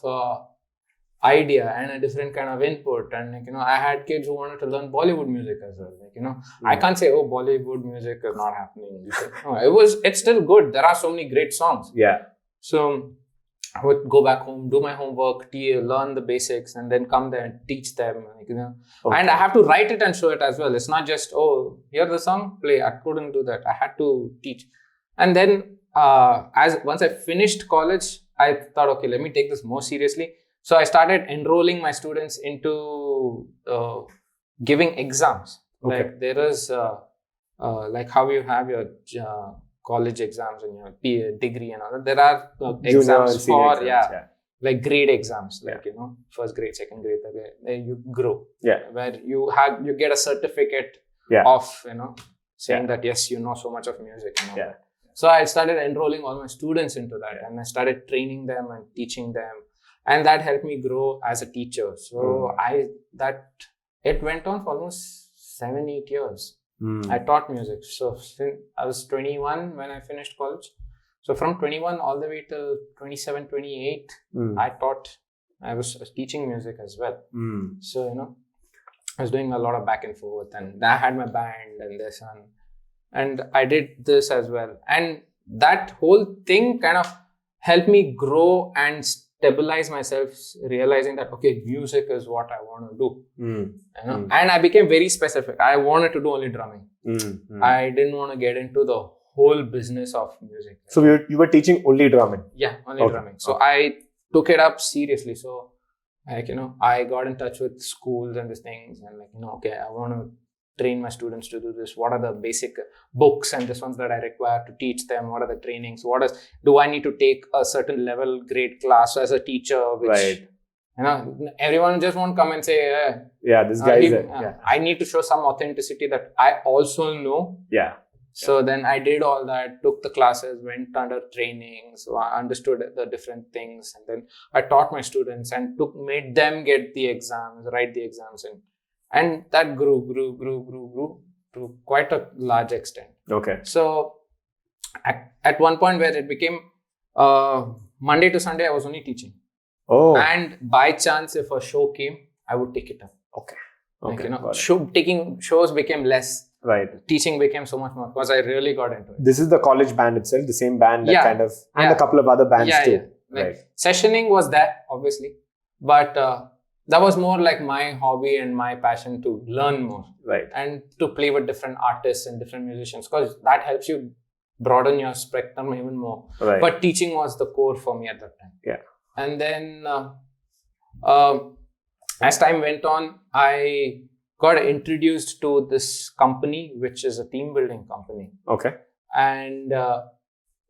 idea and a different kind of input. And I had kids who wanted to learn Bollywood music as well. I can't say, Bollywood music is not happening. No, it's still good. There are so many great songs. Yeah. So I would go back home, do my homework, learn the basics, and then come there and teach them. And I have to write it and show it as well. It's not just, here's the song, play. I couldn't do that. I had to teach. And then once I finished college, I thought, okay, let me take this more seriously. So I started enrolling my students into giving exams. Okay. Like there is, like how you have your college exams and your degree and all that. There are exams for, like grade exams, like, first grade, second grade, third grade. Then you grow. Yeah. Where you get a certificate of, saying that, yes, you know so much of music and all that. So I started enrolling all my students into that, and I started training them and teaching them. And that helped me grow as a teacher. So it went on for almost 7-8 years. I taught music. So since I was 21 when I finished college. So from 21 all the way till 27, 28, I was teaching music as well. So, I was doing a lot of back and forth, and I had my band and this and I did this as well. And that whole thing kind of helped me grow and stabilize myself, realizing that, okay, music is what I want to do. And I became very specific. I wanted to do only drumming. I didn't want to get into the whole business of music. So you were teaching only drumming? Yeah, only drumming. So I took it up seriously. So Like, I got in touch with schools and these things, and like, okay, I want to train my students to do this. What are the basic books and this ones that I require to teach them? What are the trainings? Do I need to take a certain level grade class as a teacher? Which, Right. Everyone just won't come and say, Yeah, this guy is yeah. I need to show some authenticity that I also know. Yeah. So then I did all that, took the classes, went under training. So I understood the different things. And then I taught my students and made them get the exams, write the exams. And that grew to quite a large extent. Okay. So at one point where it became Monday to Sunday, I was only teaching. Oh. And by chance, if a show came, I would take it up. Okay. Like, taking shows became less. Right. Teaching became so much more because I really got into it. This is the college band itself, the same band that kind of, and a couple of other bands too. Yeah. Like, sessioning was there, obviously, but that was more like my hobby and my passion to learn more. Right. And to play with different artists and different musicians, because that helps you broaden your spectrum even more. Right. But teaching was the core for me at that time. Yeah. And then as time went on, I got introduced to this company, which is a team building company. Okay. And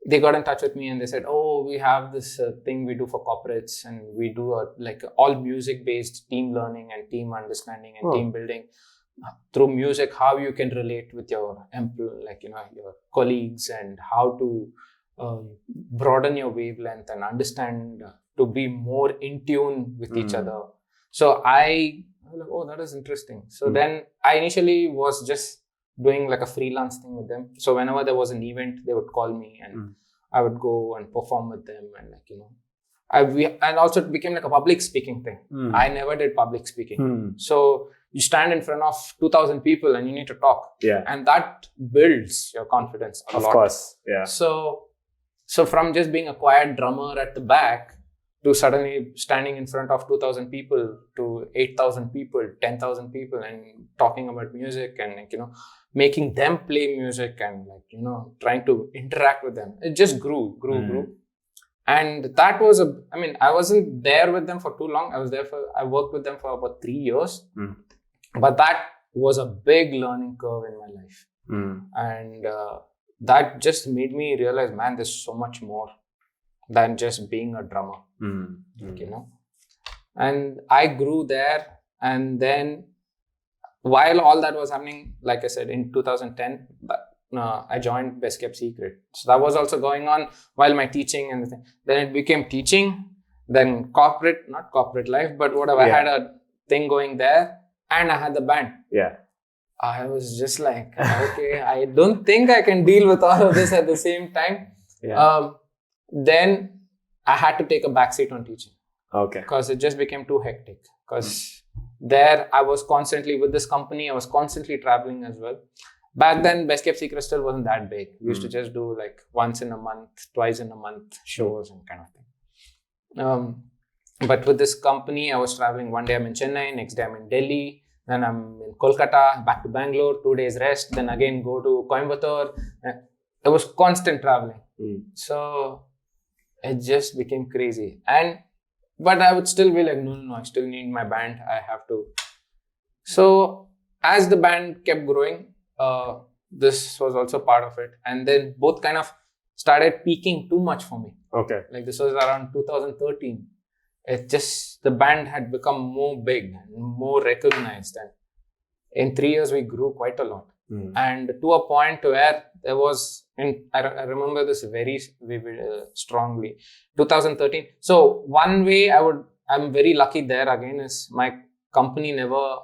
they got in touch with me and they said, oh, we have this thing we do for corporates, and we do all music based team learning and team understanding and team building through music, how you can relate with your your colleagues, and how to broaden your wavelength and understand to be more in tune with each other. So I was like, oh, that is interesting. So then I initially was just doing like a freelance thing with them. So whenever there was an event, they would call me and I would go and perform with them. And and also it became like a public speaking thing. I never did public speaking. So you stand in front of 2,000 people and you need to talk. Yeah. And that builds your confidence a lot. Of course. Yeah. So from just being a quiet drummer at the back to suddenly standing in front of 2,000 people to 8,000 people, 10,000 people, and talking about music and making them play music and trying to interact with them. It just grew. And that was I wasn't there with them for too long. I worked with them for about 3 years. But that was a big learning curve in my life. And that just made me realize, man, there's so much more than just being a drummer. And I grew there. And then while all that was happening, like I said, in 2010, I joined Best Kept Secret. So that was also going on while my teaching and the thing. Then it became teaching, then not corporate life, but whatever. I had a thing going there and I had the band. Yeah. I was just like, okay, I don't think I can deal with all of this at the same time. Yeah. Then I had to take a backseat on teaching. Okay. Because it just became too hectic. Because there I was constantly with this company, I was constantly traveling as well. Back then, Best Kept Secret still wasn't that big. We used to just do like once in a month, twice in a month shows and kind of thing. But with this company, I was traveling. One day I'm in Chennai, next day I'm in Delhi, then I'm in Kolkata, back to Bangalore, 2 days rest, then again go to Coimbatore. It was constant traveling. So it just became crazy. But I would still be like, no, I still need my band. I have to. So as the band kept growing, this was also part of it. And then both kind of started peaking too much for me. Okay. Like this was around 2013. The band had become more big and more recognized. And in 3 years, we grew quite a lot. And to a point where there was, I remember this very strongly, 2013. So one way I'm very lucky there again is my company never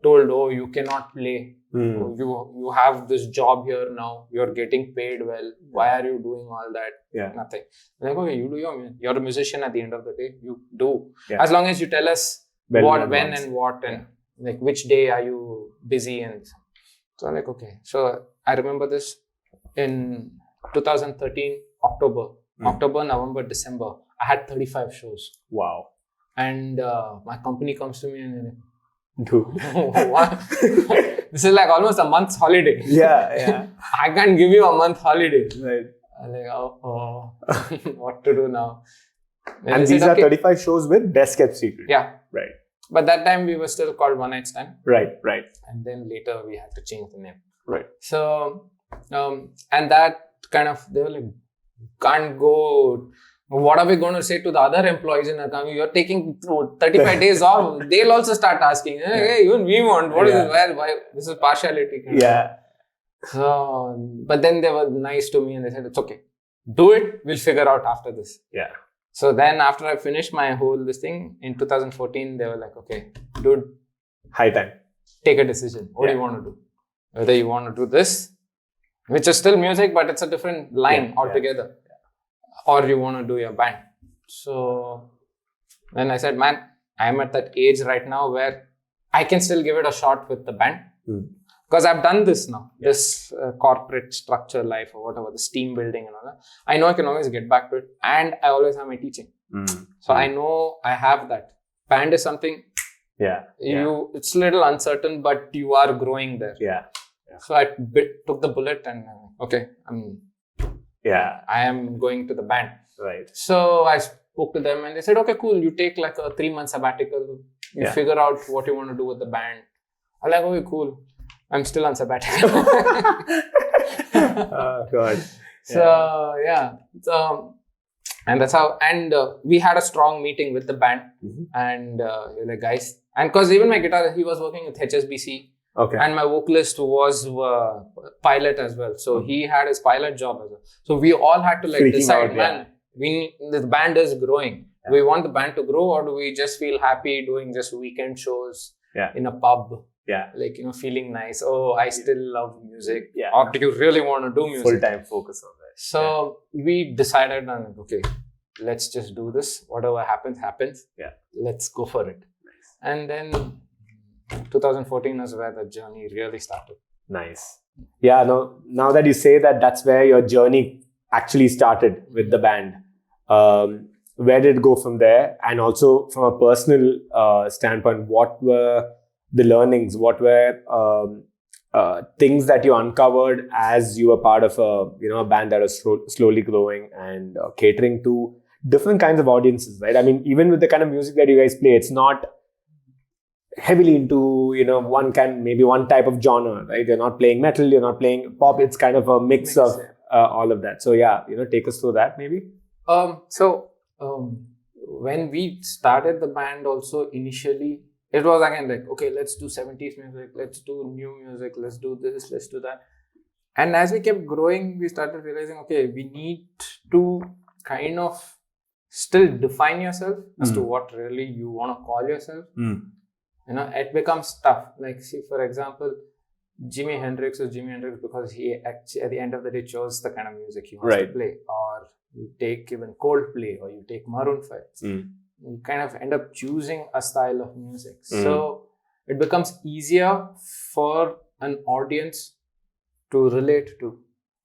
told, oh, you cannot play. You have this job here now. You're getting paid well. Why are you doing all that? Yeah. Nothing. Like, okay, you do you're a musician at the end of the day. You do. Yeah. As long as you tell us when and what and like which day are you busy and so I'm like, okay. So I remember this in 2013, October, November, December. I had 35 shows. Wow. And my company comes to me and dude, what? This is like almost a month's holiday. Yeah. I can't give you a month holiday. Right. I'm like, oh, what to do now? Then And they these said, are okay. 35 shows with Best Kept Secret. Yeah. Right. But that time we were still called One Night Stand. Right. Right. And then later we had to change the name. Right. So, and that kind of, they were like, can't go. What are we going to say to the other employees in our company? You're taking 35 days off. They'll also start asking, hey, even we want. What is this? Why? This is partiality. Yeah. So, but then they were nice to me and they said, it's okay. Do it. We'll figure out after this. Yeah. So then after I finished my whole this thing, in 2014, they were like, okay, dude, High time. take a decision. What do you want to do? Whether you want to do this, which is still music, but it's a different line altogether. Or you want to do your band. So then I said, man, I'm at that age right now where I can still give it a shot with the band. Because I've done this now, this corporate structure life or whatever, this team building and all that. I know I can always get back to it. And I always have my teaching. So I know I have that. Band is something, it's a little uncertain, but you are growing there. So I took the bullet and okay, I am going to the band. Right. So I spoke to them and they said, okay, cool. You take like a 3-month sabbatical. You figure out what you want to do with the band. I'm like, okay, cool. I'm still on sabbatical. Oh, God. So, and that's how, and we had a strong meeting with the band and we're like, guys, and because even my guitarist, he was working with HSBC. Okay. And my vocalist was pilot as well. So he had his pilot job as well. So we all had to decide, man, the band is growing. Do we want the band to grow or do we just feel happy doing just weekend shows in a pub? Like, feeling nice. Oh, I still love music. Or do you really want to do music? Full-time focus on that. So we decided on, okay, let's just do this. Whatever happens, happens. Let's go for it. And then 2014 is where the journey really started. Nice. Yeah, now that you say that, that's where your journey actually started with the band. Where did it go from there? And also from a personal standpoint, what were the learnings? What were things that you uncovered as you were part of a band that was slowly growing and catering to different kinds of audiences, right? I mean, even with the kind of music that you guys play, it's not heavily into one type of genre, right? You're not playing metal, you're not playing pop. It's kind of a mix of all of that. So take us through that maybe. When we started the band, also initially it was again like, okay, let's do 70s music, let's do new music, let's do this, let's do that. And as we kept growing, we started realizing, okay, we need to kind of still define yourself as to what really you want to call yourself. It becomes tough. Like, see, for example, Jimi Hendrix is Jimi Hendrix because he actually, at the end of the day, chose the kind of music he wants to play. Or you take even Coldplay or you take Maroon 5. You kind of end up choosing a style of music. So it becomes easier for an audience to relate to.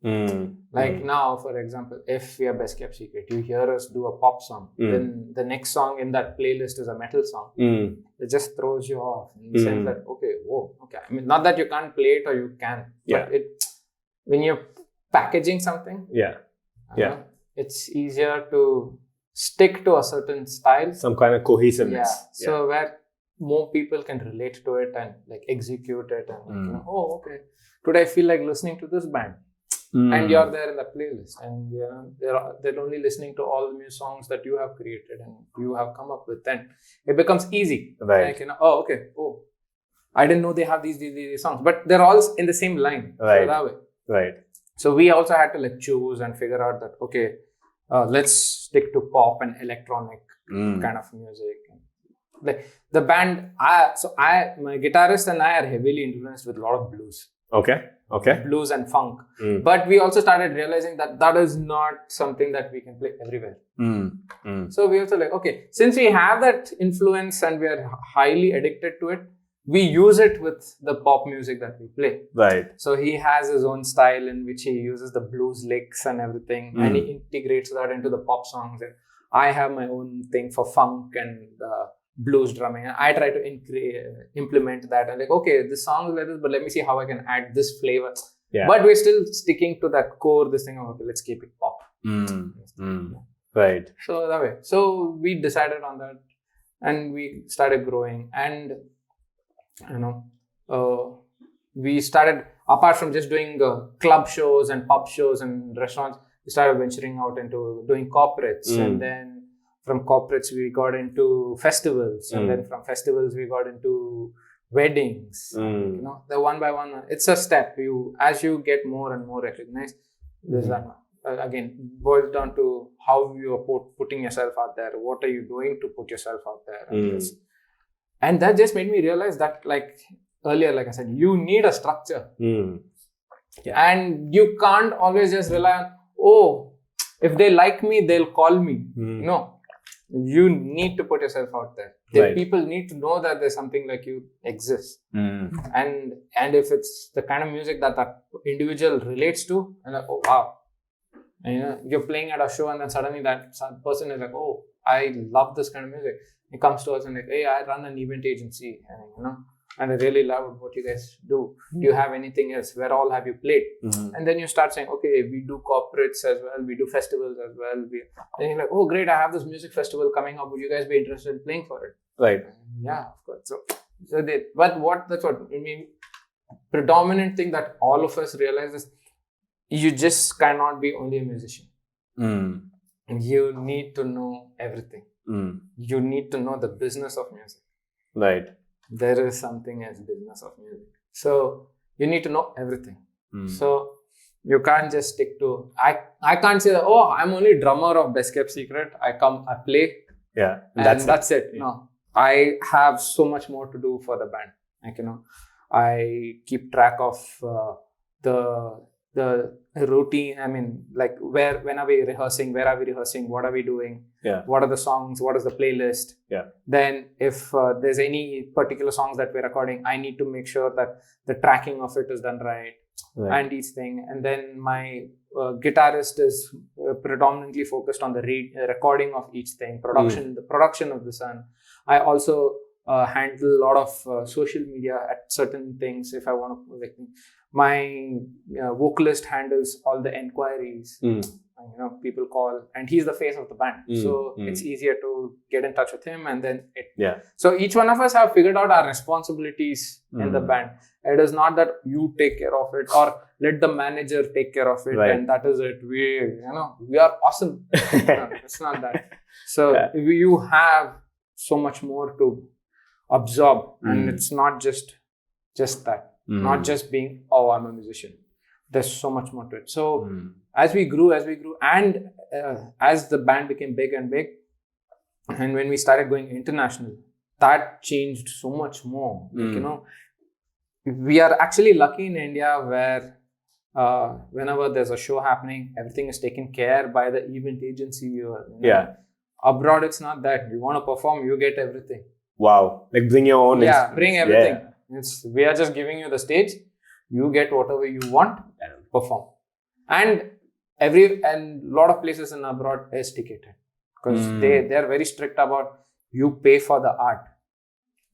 Now, for example, if we are Best Kept Secret, you hear us do a pop song, then the next song in that playlist is a metal song. It just throws you off in the sense that, okay. I mean, not that you can't play it or you can, but when you're packaging something, it's easier to stick to a certain style. Some kind of cohesiveness. So where more people can relate to it and like execute it and today I feel like listening to this band. And you're there in the playlist and they're only listening to all the new songs that you have created and you have come up with. Then it becomes easy. Right. Like, I didn't know they have these songs, but they're all in the same line. Right. So that way. Right. So we also had to choose and figure out that, okay, let's stick to pop and electronic kind of music. Like the band, my guitarist and I are heavily influenced with a lot of blues. Okay. Blues and funk. But we also started realizing that is not something that we can play everywhere. So we also okay, since we have that influence and we are highly addicted to it, we use it with the pop music that we play. Right. So he has his own style in which he uses the blues licks and everything, and he integrates that into the pop songs. And I have my own thing for funk and blues drumming, and I try to implement that. And okay, this song is like this, but let me see how I can add this flavor. But we're still sticking to that core, this thing of, okay, let's keep it pop. Right. So that way. So we decided on that, and we started growing, and we started, apart from just doing club shows and pub shows and restaurants, we started venturing out into doing corporates, and then from corporates we got into festivals, and then from festivals we got into weddings. The one by one, it's a step. As you get more and more recognized, there's that. Again, boils down to how you are putting yourself out there. What are you doing to put yourself out there? And that just made me realize that, like earlier, like I said, you need a structure. And you can't always just rely on, oh, if they like me, they'll call me. No, you need to put yourself out there. Right. People need to know that there's something like you exists. And if it's the kind of music that that individual relates to, and like, oh wow, and, you're playing at a show, and then suddenly that person is like, oh, I love this kind of music. He comes to us and like, hey, I run an event agency, and I really love what you guys do. Do you have anything else? Where all have you played? And then you start saying, okay, we do corporates as well, we do festivals as well. And you're like, oh great, I have this music festival coming up. Would you guys be interested in playing for it? Right. Yeah, of course. So that's what I mean. Predominant thing that all of us realize is, you just cannot be only a musician. You need to know everything. You need to know the business of music. Right. There is something as business of music. So you need to know everything. So you can't just stick to, I can't say that, oh, I'm only drummer of Best Kept Secret. I come, I play. Yeah. And that's it. No, I have so much more to do for the band. Like, I keep track of the routine. I mean, like when are we rehearsing? Where are we rehearsing? What are we doing? Yeah. What are the songs? What is the playlist? Yeah. Then if there's any particular songs that we're recording, I need to make sure that the tracking of it is done right. And each thing. And then my guitarist is predominantly focused on the recording of each thing, the production of the song. I also handle a lot of social media at certain things. If I want to, like, my vocalist handles all the enquiries. People call, and he's the face of the band, so it's easier to get in touch with him. And then so each one of us have figured out our responsibilities in the band. It is not that you take care of it or let the manager take care of it, and that is it. We are awesome. No, it's not that. So you have so much more to absorb, and it's not just that. Not just being, oh, I'm a musician. There's so much more to it. So as we grew, and as the band became big and big, and when we started going international, that changed so much more. Like, we are actually lucky in India where whenever there's a show happening, everything is taken care by the event agency. Abroad, it's not that. You want to perform, you get everything. Wow. Like bring your own. Yeah, bring everything. We are just giving you the stage. You get whatever you want, perform. And a lot of places in abroad is ticketed, because they are very strict about, you pay for the art.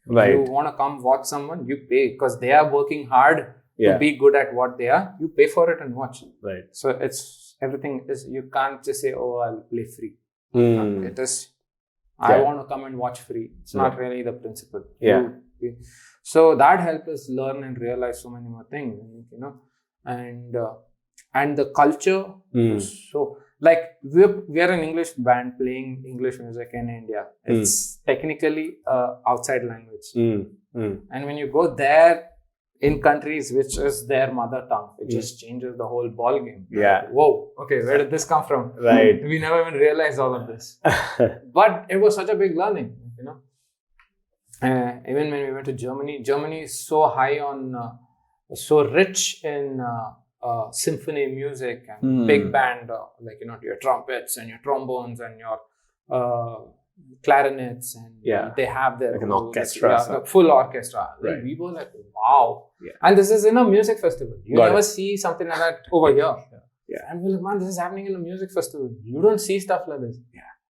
Right. You want to come watch someone, you pay, because they are working hard to be good at what they are. You pay for it and watch. Right. So it's everything is, you can't just say, oh, I'll play free. It is, I want to come and watch free. It's not really the principle. So that helped us learn and realize so many more things, and the culture. So, like, we are an English band playing English music in India. It's technically outside language, and when you go there in countries which is their mother tongue, it just changes the whole ball game. Yeah. Whoa. Okay, where did this come from? Right. We never even realized all of this, but it was such a big learning. Even when we went to Germany is so high on, so rich in symphony music and big band, like, your trumpets and your trombones and your clarinets, and they have their, like an orchestra, the full orchestra. Right. Like, we were like, wow. And this is in a music festival. You never see something like that over here. And we're like, man, this is happening in a music festival. You don't see stuff like this.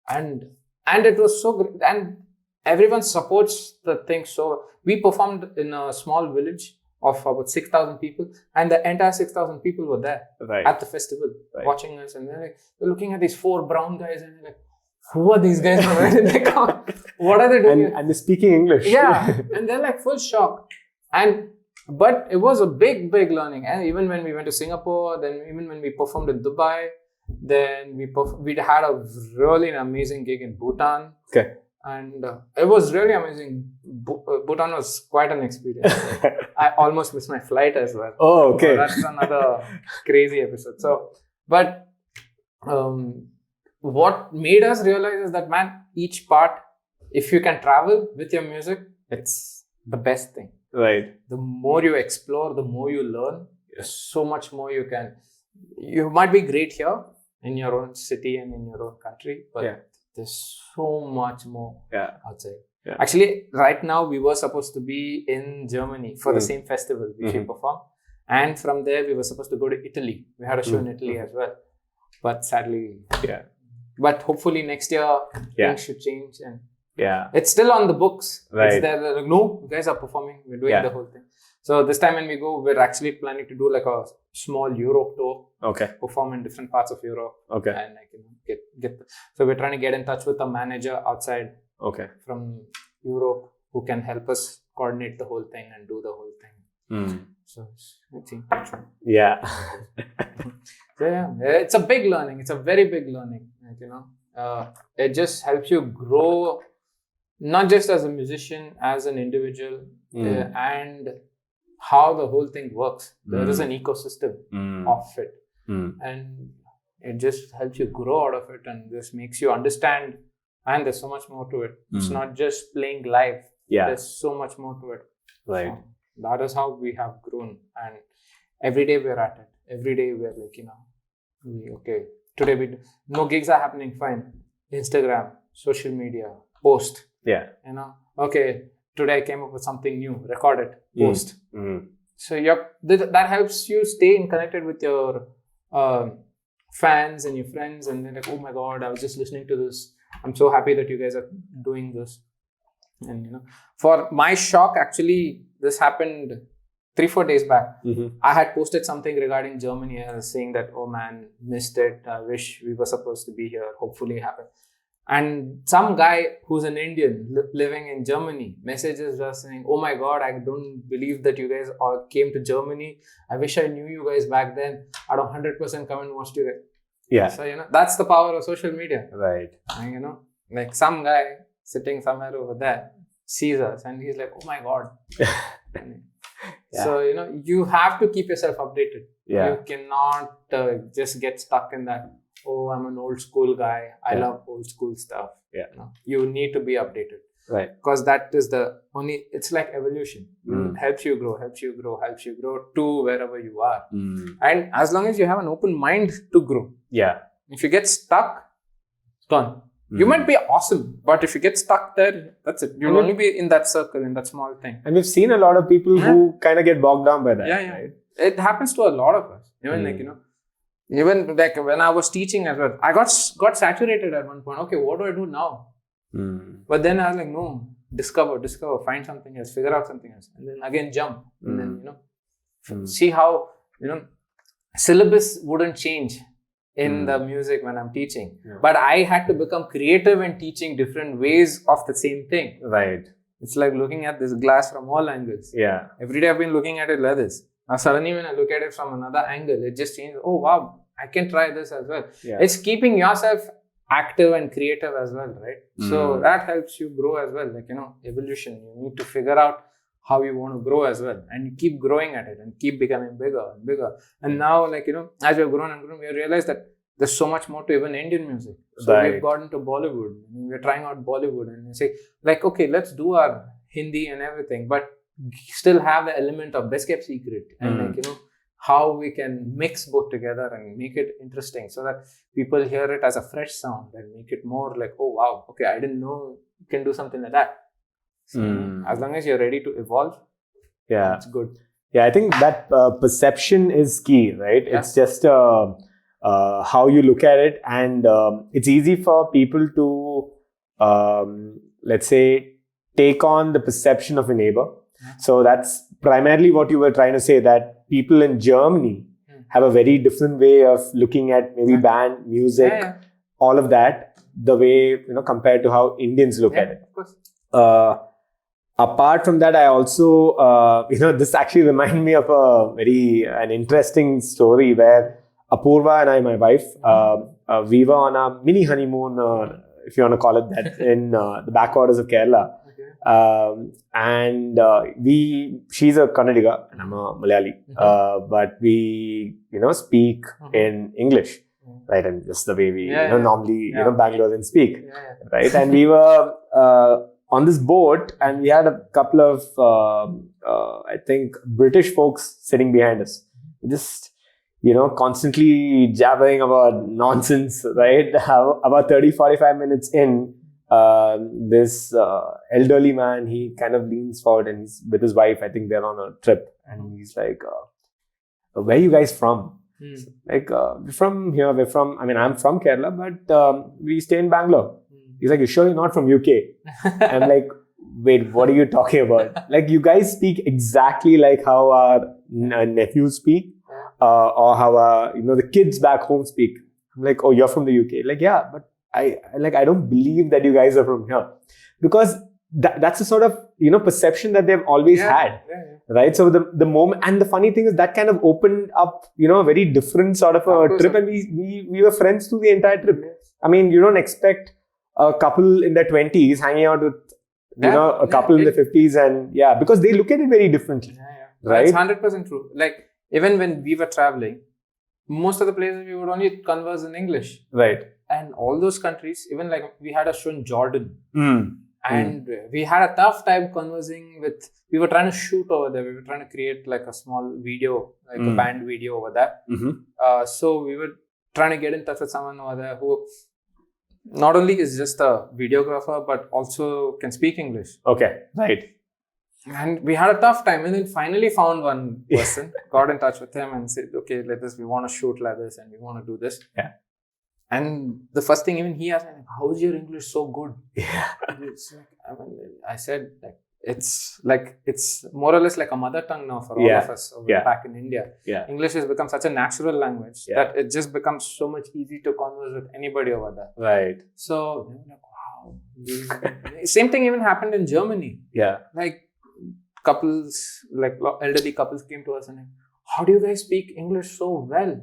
And it was so great. And everyone supports the thing. So we performed in a small village, of about 6,000 people, and the entire 6,000 people were there Right. at the festival Right. watching us, and they're looking at these 4 brown guys, and they're like, who are these guys? Where did they come? What are they doing? And they're speaking English. Yeah, and they're like full shock. But it was a big learning. And even when we went to Singapore, then even when we performed in Dubai, then we had a really amazing gig in Bhutan. Okay. And it was really amazing. Bhutan was quite an experience. I almost missed my flight as well. Oh, okay. So that's another crazy episode. So, but what made us realize is that, man, each part, if you can travel with your music, it's the best thing. Right. The more you explore, the more you learn. There's so much more you can. You might be great here in your own city and in your own country, but there's so much more outside. Yeah. Actually, right now we were supposed to be in Germany for the same festival which we performed, and from there we were supposed to go to Italy. We had a show in Italy as well, but sadly, But hopefully next year things should change, and it's still on the books. Right. It's there. Like, no, you guys are performing. We're doing the whole thing. So this time when we go, we're actually planning to do like a small Europe tour. Okay. Perform in different parts of Europe. Okay. And like, get. So we're trying to get in touch with a manager outside. Okay. From Europe who can help us coordinate the whole thing and do the whole thing. So it's interesting. Yeah. So it's a big learning. It's a very big learning. Like, it just helps you grow, not just as a musician, as an individual, and how the whole thing works. There is an ecosystem of it, and it just helps you grow out of it, and this makes you understand. And there's so much more to it. It's not just playing live. Yeah. There's so much more to it. Right. So that is how we have grown, and every day we're at it. Every day we're like, okay, today no gigs are happening, fine. Instagram, social media, post. Yeah. Okay, today I came up with something new, record it, post. So that helps you stay connected with your fans and your friends, and they're like, oh my God, I was just listening to this. I'm so happy that you guys are doing this. And for my shock, actually, this happened 3-4 days back. I had posted something regarding Germany. I was saying that, oh man, missed it. I wish we were supposed to be here. Hopefully it happened. And some guy who's an Indian living in Germany messages us saying, oh my God, I don't believe that you guys all came to Germany. I wish I knew you guys back then. I'd 100% come and watch you guys. Yeah. So, that's the power of social media. Right. And, like some guy sitting somewhere over there sees us and he's like, oh my God. So, you have to keep yourself updated. Yeah. You cannot just get stuck in that, oh, I'm an old school guy. I love old school stuff. Yeah. You need to be updated. Right. Because that is it's like evolution. It helps you grow to wherever you are. And as long as you have an open mind to grow. Yeah. If you get stuck, it's gone. You might be awesome, but if you get stuck there, that's it. You'll only be in that circle, in that small thing. And we've seen a lot of people who kind of get bogged down by that. Yeah. Right? It happens to a lot of us. Even like when I was teaching as well, I got saturated at one point. Okay, what do I do now? But then I was like, no, discover, find something else, figure out something else, and then again jump, and then see how syllabus wouldn't change in the music when I'm teaching, but I had to become creative in teaching different ways of the same thing. Right. It's like looking at this glass from all angles. Yeah. Every day I've been looking at it like this. Now suddenly when I look at it from another angle, it just changes. Oh wow, I can try this as well. Yeah. It's keeping yourself active and creative as well, right? So that helps you grow as well. Like, evolution. You need to figure out how you want to grow as well. And you keep growing at it and keep becoming bigger and bigger. And now, like, as we've grown and grown, we realize that there's so much more to even Indian music. So we've gotten to Bollywood. We're trying out Bollywood and we say, like, okay, let's do our Hindi and everything, but still have the element of best kept secret. And like, how we can mix both together and make it interesting so that people hear it as a fresh sound and make it more like, oh wow, okay, I didn't know you can do something like that. So as long as you're ready to evolve, it's good. Yeah, I think that perception is key, right? Yeah. It's just how you look at it, and it's easy for people to, let's say, take on the perception of a neighbor. So that's primarily what you were trying to say, that people in Germany have a very different way of looking at maybe band music, all of that, the way, compared to how Indians look at it. Of course. Apart from that, I also, this actually reminded me of an interesting story where Apurva and I, my wife, we were on a mini honeymoon, if you want to call it that, in the backwaters of Kerala. She's a Kannadiga and I'm a Malayali, but we, speak in English, right? And just the way we, normally, Bangaloreans speak, right? And we were on this boat and we had a couple of, I think, British folks sitting behind us, just, constantly jabbering about nonsense, right? About 30-45 minutes in, this elderly man, he kind of leans forward and he's with his wife. I think they're on a trip, and he's like, "Where are you guys from?" Like, we're from here. I'm from Kerala, but we stay in Bangalore. He's like, "You sure you're not from UK?" I'm like, "Wait, what are you talking about? Like, you guys speak exactly like how our nephews speak, or how the kids back home speak." I'm like, "Oh, you're from the UK?" Like, yeah, but I don't believe that you guys are from here, because that's the sort of perception that they've always had, right? So the moment, and the funny thing is that kind of opened up a very different sort of a trip, and we were friends through the entire trip. I mean, you don't expect a couple in their 20s hanging out with a couple in the 50s, and because they look at it very differently, right? That's 100% true. Like, even when we were traveling, most of the places we would only converse in English, right? And all those countries, even like we had a show in Jordan, and we had a tough time conversing with. We were trying to shoot over there. We were trying to create like a small video, like a band video over there. So we were trying to get in touch with someone over there who not only is just a videographer but also can speak English. Okay, right. And we had a tough time, and then finally found one person, got in touch with him, and said, "Okay, like this, we want to shoot like this, and we want to do this." Yeah. And the first thing even he asked me, like, "How's your English so good?" Yeah. It's like, I said, like, it's more or less like a mother tongue now for all of us back in India. Yeah. English has become such a natural language that it just becomes so much easy to converse with anybody over there. Right. So they were like, wow. Same thing even happened in Germany. Yeah. Like, couples, like elderly couples came to us and like, "How do you guys speak English so well?"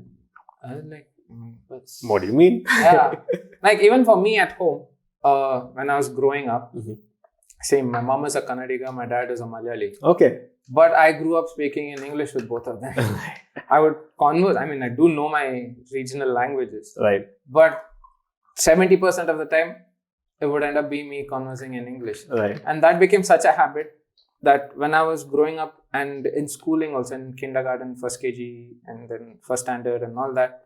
I was like, "What do you mean?" Yeah. Like, even for me at home, when I was growing up, same, my mom is a Kannadiga, my dad is a Malayali. Okay. But I grew up speaking in English with both of them. I would converse. I mean, I do know my regional languages. Right. But 70% of the time, it would end up being me conversing in English. Right. And that became such a habit that when I was growing up and in schooling, also in kindergarten, first KG, and then first standard and all that,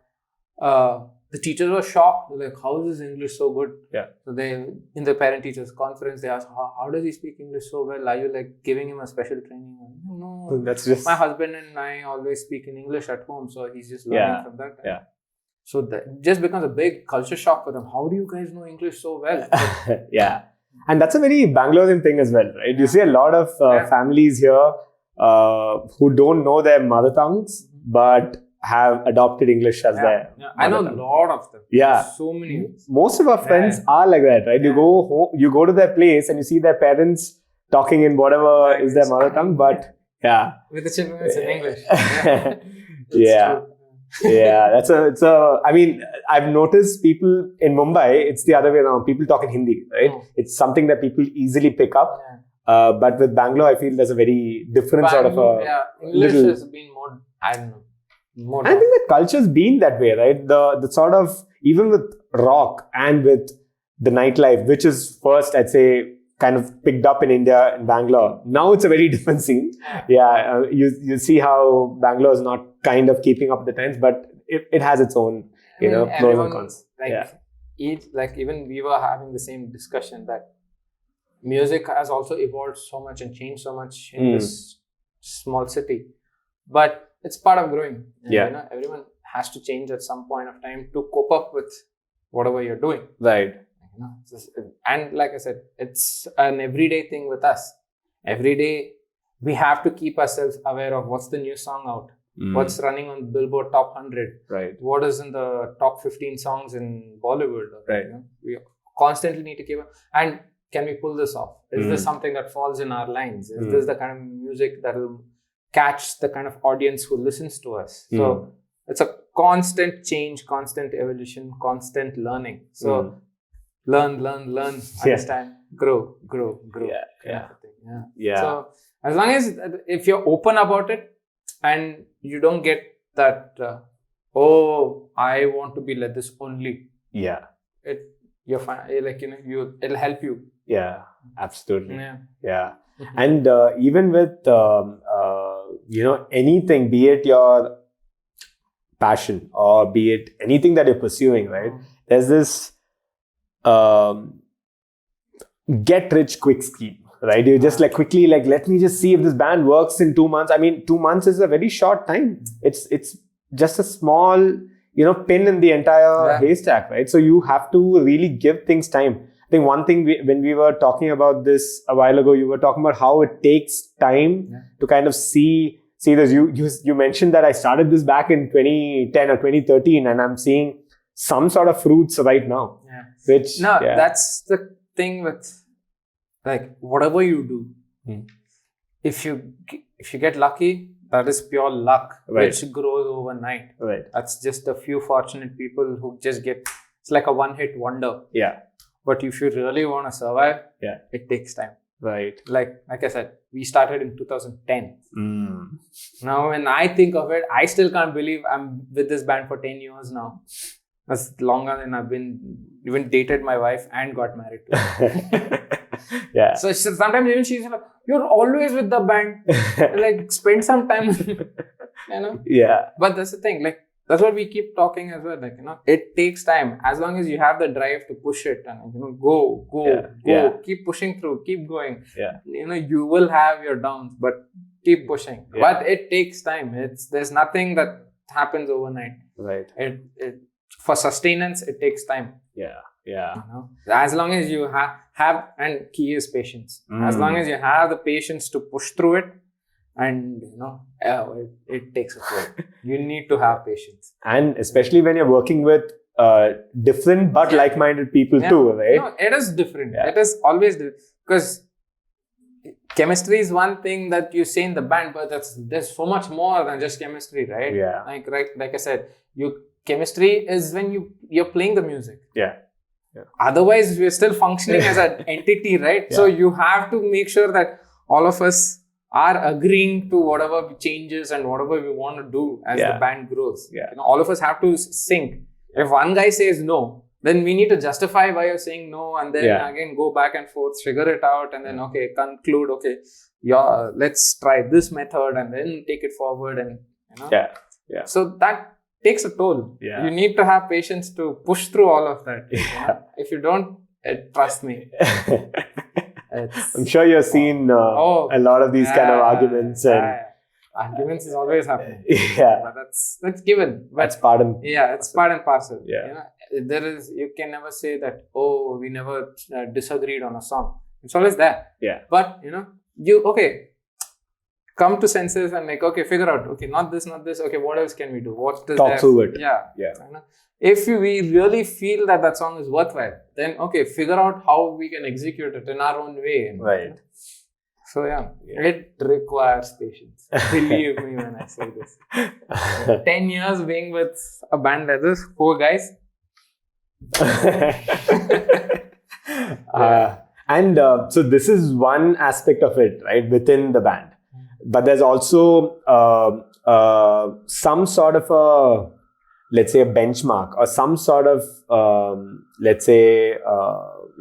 the teachers were shocked. Like, "How is his English so good?" Yeah. So they, in the parent-teachers conference, they asked, how does he speak English so well? Are you like giving him a special training? No, that's just my husband and I always speak in English at home, so he's just learning from that. Yeah. So that just becomes a big culture shock for them. How do you guys know English so well? Yeah. And that's a very Bangalorean thing as well, right? You see a lot of families here who don't know their mother tongues, but have adopted English as their I know tongue. a lot of them. Yeah. So many. Most of our friends are like that, right? You go home, you go to their place and you see their parents talking in whatever is their mother tongue, but with the children, it's in English. I mean, I've noticed people in Mumbai, it's the other way around. People talk in Hindi, right? It's something that people easily pick up. But with Bangalore, I feel there's a very different sort of English has been more, I don't know. I think the culture's been that way, right? The sort of, even with rock and with the nightlife, which is first, I'd say, kind of picked up in India and Bangalore. Now it's a very different scene. You see how Bangalore is not kind of keeping up with the times, but it has its own, pros and cons. Even we were having the same discussion that music has also evolved so much and changed so much in this small city, but it's part of growing. And, everyone has to change at some point of time to cope up with whatever you're doing. Right. And like I said, it's an everyday thing with us. Every day we have to keep ourselves aware of what's the new song out, what's running on Billboard Top 100, Right. what is in the top 15 songs in Bollywood. Right. We constantly need to keep, and can we pull this off? Is this something that falls in our lines? Is this the kind of music that will catch the kind of audience who listens to us? So it's a constant change, constant evolution, constant learning. So learn, understand, grow. Yeah. So as long as if you're open about it and you don't get that, I want to be like this only. Yeah. You're fine. Like, it'll help you. Yeah. Absolutely. Yeah. Yeah. And even with anything, be it your passion or be it anything that you're pursuing, right? There's this get rich quick scheme, right? You just like quickly like, let me just see if this band works in 2 months. I mean, 2 months is a very short time. It's just a small, pin in the entire haystack, right? So you have to really give things time. I think one thing when we were talking about this a while ago, you were talking about how it takes time to kind of see this. You mentioned that I started this back in 2010 or 2013 and I'm seeing some sort of fruits right now. Yeah. Which that's the thing with like whatever you do. If you get lucky, that is pure luck, which grows overnight. Right. That's just a few fortunate people who just get. It's like a one-hit wonder. Yeah. But if you really want to survive, it takes time. Right. Like I said, we started in 2010. Now, when I think of it, I still can't believe I'm with this band for 10 years now. That's longer than I've even dated my wife and got married to her. Yeah. So sometimes even she's like, you're always with the band. Like, spend some time, Yeah. But that's the thing. Like, that's what we keep talking as well. Like, it takes time. As long as you have the drive to push it and, go, keep pushing through, keep going. Yeah. You will have your downs, but keep pushing. Yeah. But it takes time. There's nothing that happens overnight. Right. For sustenance, it takes time. Yeah. Yeah. As long as you have, and key is patience. As long as you have the patience to push through it, and it takes a toll. You need to have patience, and especially when you're working with different but like-minded people too, right? No, it is different. It is always different because chemistry is one thing that you say in the band, but there's so much more than just chemistry, right? Yeah. Like I said, chemistry is when you're playing the music. Yeah. Otherwise, we're still functioning as an entity, right? Yeah. So you have to make sure that all of us are agreeing to whatever changes and whatever we want to do as the band grows. Yeah. All of us have to sync. If one guy says no, then we need to justify why you're saying no, and then again go back and forth, figure it out, and then conclude. Let's try this method, and then take it forward, and So that takes a toll. Yeah. You need to have patience to push through all of that. If you don't, trust me. I'm sure you've seen a lot of these kind of arguments. Arguments is always happening. Yeah. But that's given. But that's part and it's part and parcel. Yeah. You can never say that, we never disagreed on a song. It's always there. Yeah. But, come to senses and figure out, not this, what else can we do? What does talk through it? Yeah. If we really feel that song is worthwhile, then figure out how we can execute it in our own way. Right. So it requires patience. Believe me when I say this. 10 years being with a band like this, 4 guys. So this is one aspect of it, right, within the band. But there's also some sort of a, let's say, a benchmark or some sort of,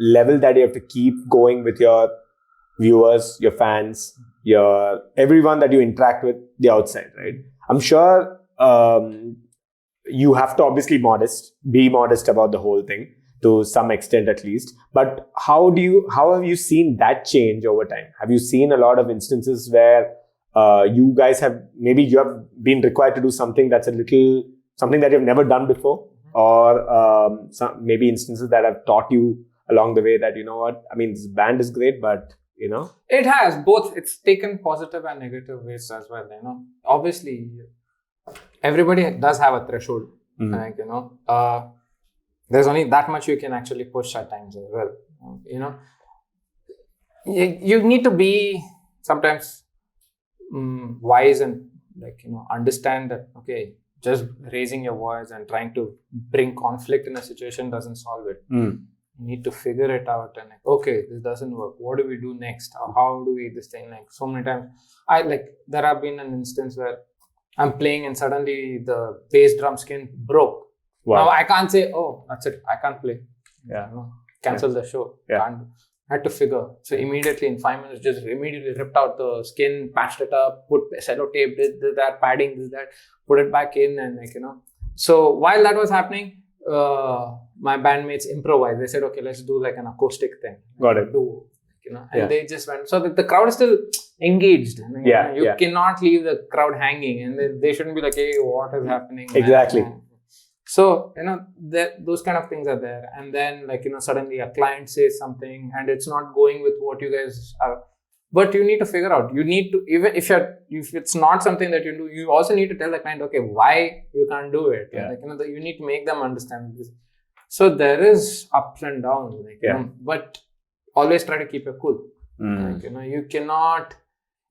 level that you have to keep going with your viewers, your fans, everyone that you interact with the outside, right? I'm sure you have to obviously be modest about the whole thing to some extent at least. But how have you seen that change over time? Have you seen a lot of instances where you guys have been required to do something that's something that you've never done before, or maybe instances that have taught you along the way that, this band is great, but It has both. It's taken positive and negative ways as well. Obviously, everybody does have a threshold. Like there's only that much you can actually push at times as well. You need to be sometimes wise and understand that just raising your voice and trying to bring conflict in a situation doesn't solve it. You need to figure it out and this doesn't work. What do we do next? Or how do we this thing? So many times there have been an instance where I'm playing and suddenly the bass drum skin broke. Wow. Now I can't say, that's it, I can't play. Cancel the show. Can't. I had to figure. So immediately in 5 minutes, just immediately ripped out the skin, patched it up, put sellotape, did that, padding, this, that, put it back in, and So while that was happening, my bandmates improvised. They said, okay, let's do like an acoustic thing. Got it. And they just went. So the crowd is still engaged. You cannot leave the crowd hanging, and they shouldn't be like, hey, what is happening? Exactly. So, those kind of things are there. And then suddenly a client says something and it's not going with what you guys are. But you need to figure out, you need to, even if it's not something that you do, you also need to tell the client, why you can't do it. You need to make them understand this. So there is ups and downs, but always try to keep it cool. You cannot,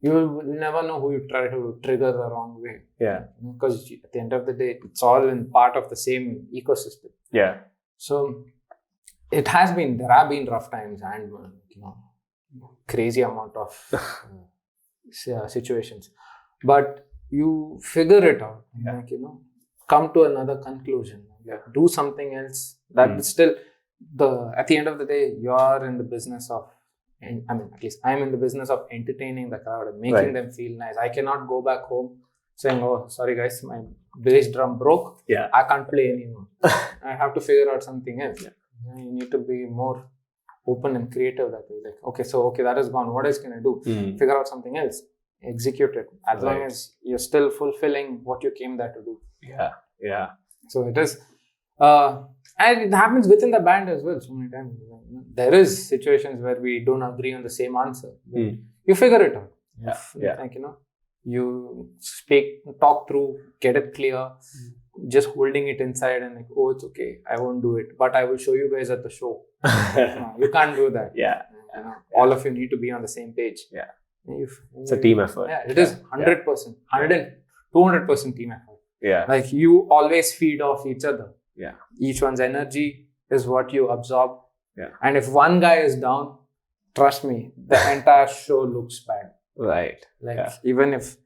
you will never know who you try to trigger the wrong way. Because at the end of the day, it's all in part of the same ecosystem. So there have been rough times and crazy amount of situations, but you figure it out. Come to another conclusion. Do something else. That is still at the end of the day, you're in the business of. And at least I'm in the business of entertaining the crowd and making them feel nice. I cannot go back home saying, sorry guys, my bass drum broke. I can't play anymore. I have to figure out something else. You need to be more open and creative that way. That is gone. What else can I do? Figure out something else. Execute it. As long as you're still fulfilling what you came there to do. So it is. And it happens within the band as well so many times. There is situations where we don't agree on the same answer. You figure it out. You talk through, get it clear. Just holding it inside and it's okay, I won't do it, but I will show you guys at the show. You can't do that. All of you need to be on the same page. It's a team effort. It is 100%, 200% team effort. You always feed off each other. Each one's energy is what you absorb. And if one guy is down, trust me, the entire show looks bad. Even if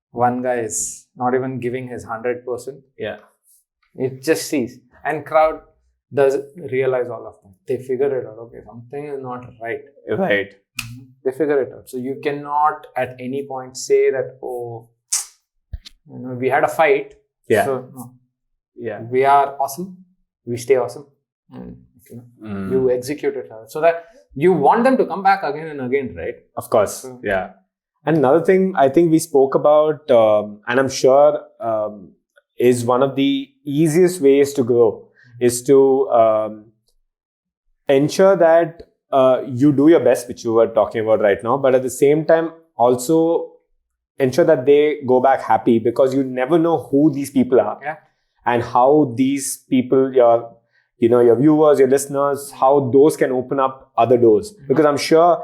one guy is not even giving his 100%, it just sees. And crowd does realize all of that. They figure it out. Something is not right. They figure it out. So you cannot at any point say that, we had a fight. So no. We are awesome. We stay awesome. You execute it so that you want them to come back again and again, right? Of course. And another thing I think we spoke about, and I'm sure is one of the easiest ways to grow, is to ensure that you do your best, which you were talking about right now, but at the same time also ensure that they go back happy, because you never know who these people are and how these people, your viewers, your listeners, how those can open up other doors. Because I'm sure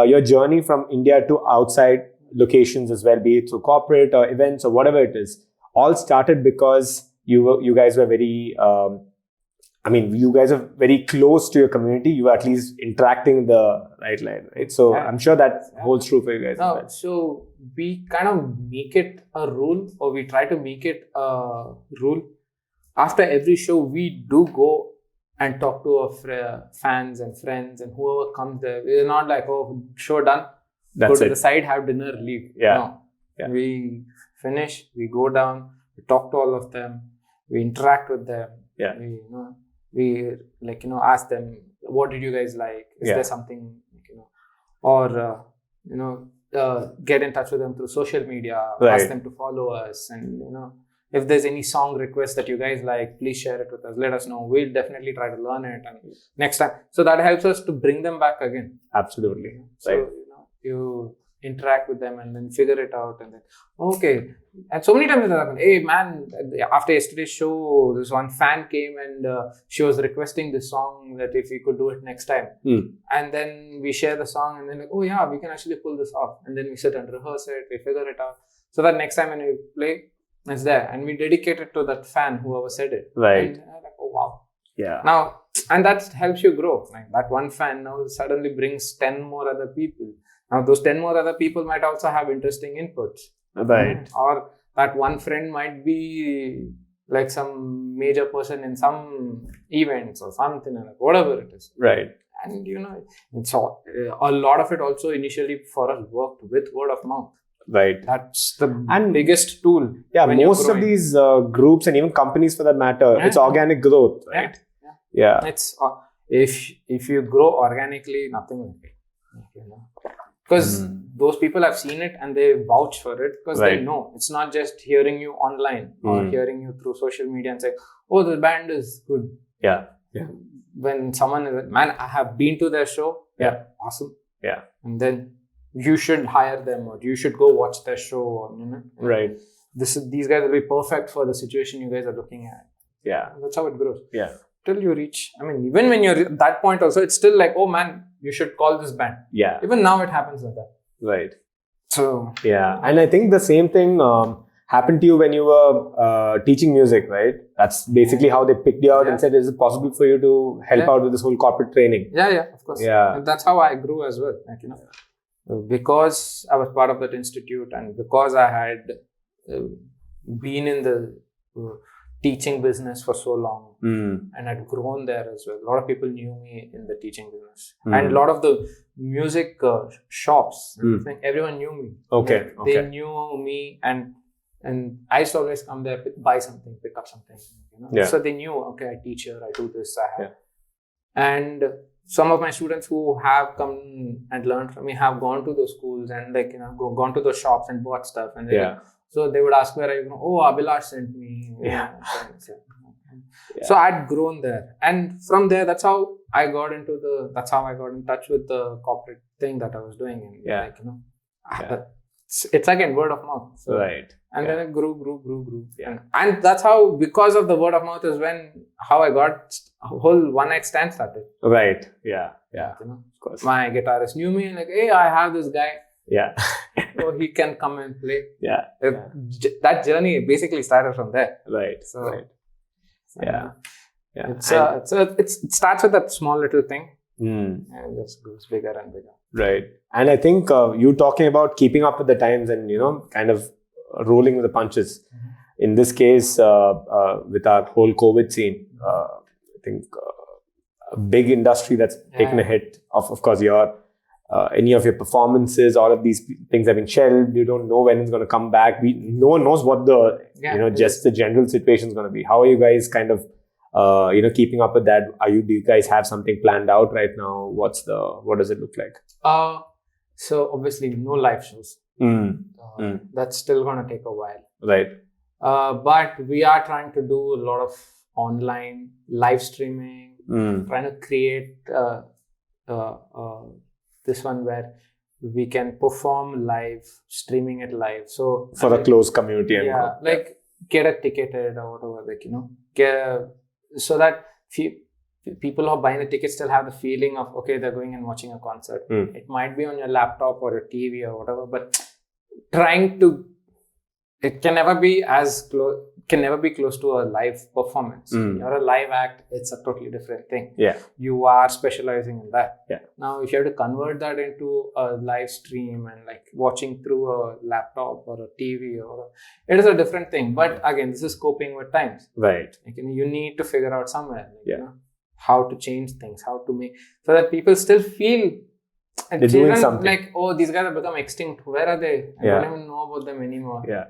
your journey from India to outside locations as well, be it through corporate or events or whatever it is, all started because you guys were very, you guys are very close to your community. You were at least interacting the right line, right? So I'm sure that holds true for you guys. No, so we kind of make it a rule, or we try to make it a rule. After every show, we do go and talk to our fans and friends and whoever comes there. We're not like, show done. That's go to it. the side, have dinner, leave. No. We finish, we go down, we talk to all of them, we interact with them. We ask them, what did you guys like? Is there something, or get in touch with them through social media, ask them to follow us, and if there's any song request that you guys like, please share it with us. Let us know. We'll definitely try to learn it and next time. So that helps us to bring them back again. Absolutely. So you interact with them and then figure it out, and then okay. And so many times that happened. Hey man, after yesterday's show, this one fan came and she was requesting this song that if we could do it next time. And then we share the song and then like, oh yeah, we can actually pull this off. And then we sit and rehearse it, we figure it out. So that next time when we play, it's there. And we dedicate it to that fan, whoever said it. Right. And like, oh wow. Yeah. Now, and that helps you grow. Like that one fan now suddenly brings 10 more other people. Now those 10 more other people might also have interesting inputs. Right. Or that one friend might be like some major person in some events or something, like whatever it is. Right. And it's all, a lot of it also initially for us worked with word of mouth. Right. That's the biggest tool. Yeah, most of these groups and even companies for that matter, it's organic growth, right? Yeah. It's if you grow organically, nothing will be. Because those people have seen it and they vouch for it because they know. It's not just hearing you online or hearing you through social media and say, oh, the band is good. Yeah. When someone is like, man, I have been to their show. Yeah. Awesome. Yeah. And then you should hire them or you should go watch their show. Or, Right. These guys will be perfect for the situation you guys are looking at. Yeah. That's how it grows. Yeah. Till you reach, even when you're at that point also, it's still like, oh man, you should call this band. Yeah. Even now it happens like that. Right. So. Yeah. And I think the same thing happened to you when you were teaching music, right? That's basically how they picked you out and said, is it possible for you to help out with this whole corporate training? Yeah, of course. Yeah. And that's how I grew as well. Because I was part of that institute and because I had been in the teaching business for so long and had grown there as well. A lot of people knew me in the teaching business and a lot of the music shops, everyone knew me. Okay. They knew me and I used to always come there, buy something, pick up something. So they knew, okay, I teach here, I do this, I have. And some of my students who have come and learned from me have gone to those schools and gone to those shops and bought stuff. And so they would ask where I, Abhilash sent me. So I'd grown there. And from there, that's how I got in touch with the corporate thing that I was doing. And it's again word of mouth. So, right. And then it grew. Yeah. And that's how, because of the word of mouth is how I got a whole one-night stand started. Right. Yeah. Of course. My guitarist knew me and like, hey, I have this guy. Yeah. So he can come and play. Yeah. That journey basically started from there. Right. So, yeah. It starts with that small little thing and it just goes bigger and bigger. Right. And I think you talking about keeping up with the times and, kind of rolling with the punches. In this case, with our whole COVID scene, I think a big industry that's taken a hit. Of course, any of your performances, all of these things have been shelved. You don't know when it's going to come back. No one knows what the just the general situation is going to be. How are you guys kind of keeping up with that? Do you guys have something planned out right now? What does it look like? So obviously no live shows. That's still going to take a while. Right. But we are trying to do a lot of online live streaming, trying to create this one where we can perform live, streaming it live. So for a close community. Get it ticketed or whatever, so that people who are buying the tickets still have the feeling of, okay, they're going and watching a concert. It might be on your laptop or your TV or whatever, but it can never be close to a live performance. You're a live act, it's a totally different thing. Yeah. You are specializing in that. Yeah. Now, if you have to convert that into a live stream and watching through a laptop or a TV, it is a different thing. But again, this is coping with times. Right. You need to figure out somewhere, how to change things, how to make, so that people still feel they're doing something. Oh, these guys have become extinct. Where are they? I don't even know about them anymore. Yeah.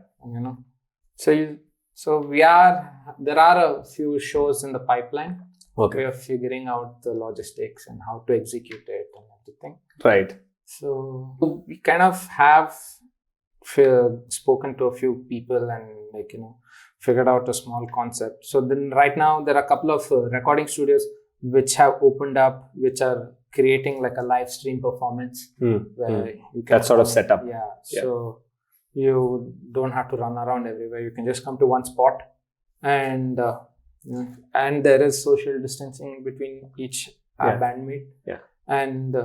So there are a few shows in the pipeline. Okay. We are figuring out the logistics and how to execute it and everything. Right. So we kind of have spoken to a few people and figured out a small concept. So then right now there are a couple of recording studios which have opened up, which are creating like a live stream performance where you can that sort of setup. Yeah. So you don't have to run around everywhere. You can just come to one spot, and there is social distancing between each bandmate. Yeah. And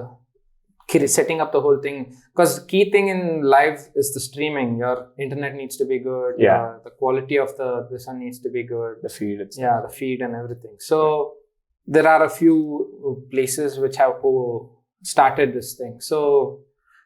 setting up the whole thing, because key thing in live is the streaming. Your internet needs to be good. Yeah. The quality of the sun needs to be good. The feed. The feed and everything. So there are a few places which have started this thing. So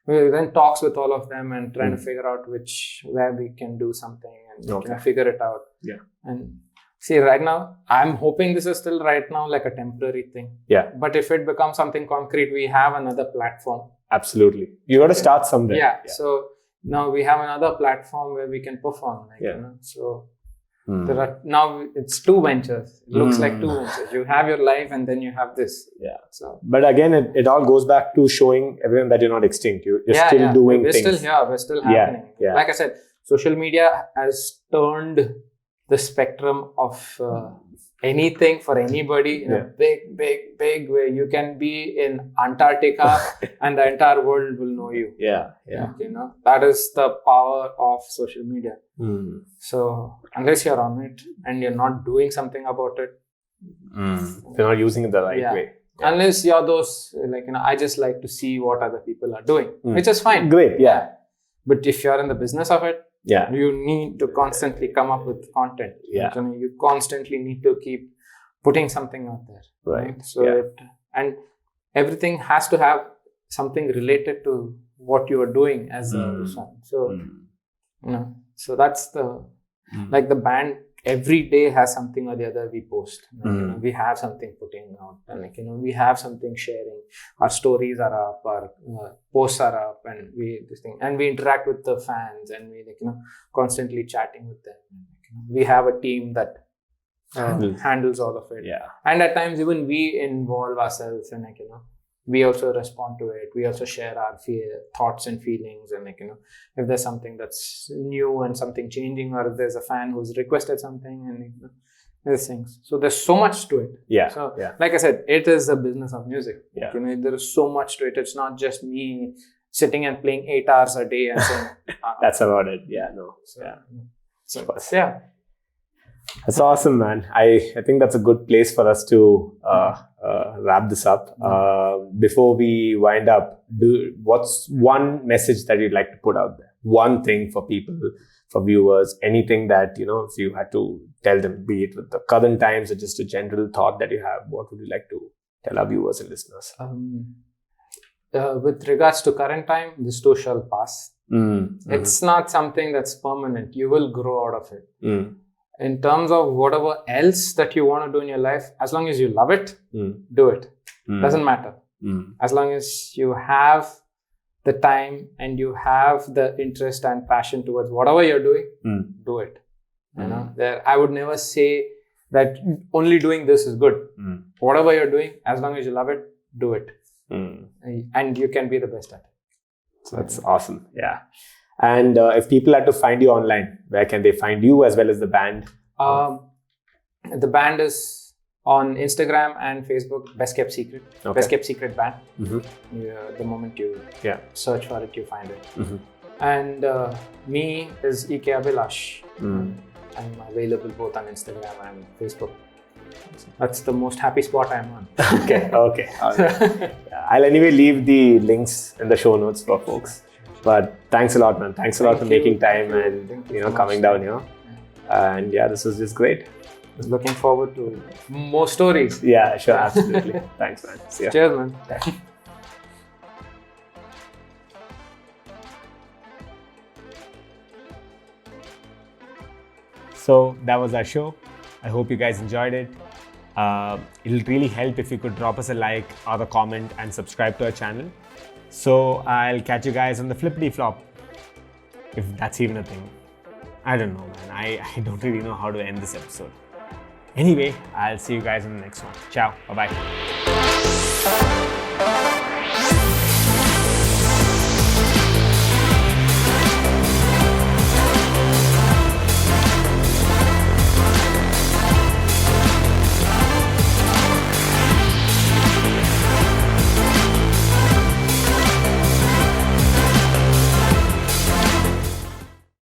we then talks with all of them and trying to figure out where we can do something and figure it out. Yeah. And see, right now, I'm hoping this is still right now like a temporary thing. Yeah. But if it becomes something concrete, we have another platform. Absolutely. You got to start somewhere. Yeah. So now we have another platform where we can perform. So there are now it's two ventures. It looks like two ventures. You have your life and then you have this. Yeah. So, but again, it all goes back to showing everyone that you're not extinct. You're still doing we're things. Still here. We're still happening. Yeah. Like I said, social media has turned the spectrum of anything for anybody in a big way. You can be in Antarctica and the entire world will know you. Yeah. That is the power of social media. So unless you're on it and you're not doing something about it, you're not using it the right way. Unless you're those I just like to see what other people are doing, which is fine. Great. Yeah. But if you're in the business of it, you need to constantly come up with content. Yeah. You constantly need to keep putting something out there. Right. So and everything has to have something related to what you are doing as a song. So so that's the like the band every day has something or the other we post. We have something putting out, and we have something sharing. Our stories are up, our posts are up, and we interact with the fans, and we constantly chatting with them. We have a team that handles all of it. Yeah. And at times even we involve ourselves, and we also respond to it. We also share our thoughts and feelings, and if there's something that's new and something changing, or if there's a fan who's requested something, and these things. So there's so much to it. Yeah. So like I said, it is a business of music. Yeah. There is so much to it. It's not just me sitting and playing 8 hours a day and saying that's about it. Yeah. No. Yeah. That's awesome, man. I think that's a good place for us to wrap this up. Before we wind up, what's one message that you'd like to put out there? One thing for people, for viewers, anything that, if you had to tell them, be it with the current times or just a general thought that you have, what would you like to tell our viewers and listeners? With regards to current time, this too shall pass. It's not something that's permanent. You will grow out of it. In terms of whatever else that you want to do in your life, as long as you love it, do it. Doesn't matter. As long as you have the time and you have the interest and passion towards whatever you're doing, do it. I would never say that only doing this is good. Whatever you're doing, as long as you love it, do it. And you can be the best at it. So that's awesome. Yeah. And if people had to find you online, where can they find you as well as the band? The band is on Instagram and Facebook, Best Kept Secret. Best Kept Secret Band. The moment you search for it, you find it. And me is E.K. Abhilash. I'm available both on Instagram and Facebook. That's the most happy spot I'm on. Okay. I'll anyway leave the links in the show notes for folks. But thanks a lot, man. Thanks a lot for making time and coming down here. And this was just great. Looking forward to more stories. Yeah, sure, absolutely. Thanks, man. See ya. Cheers, man. So that was our show. I hope you guys enjoyed it. It'll really help if you could drop us a like or a comment and subscribe to our channel. So I'll catch you guys on the flippity flop, if that's even a thing. I don't know, man. I don't really know how to end this episode. Anyway, I'll see you guys in the next one. Ciao. Bye-bye.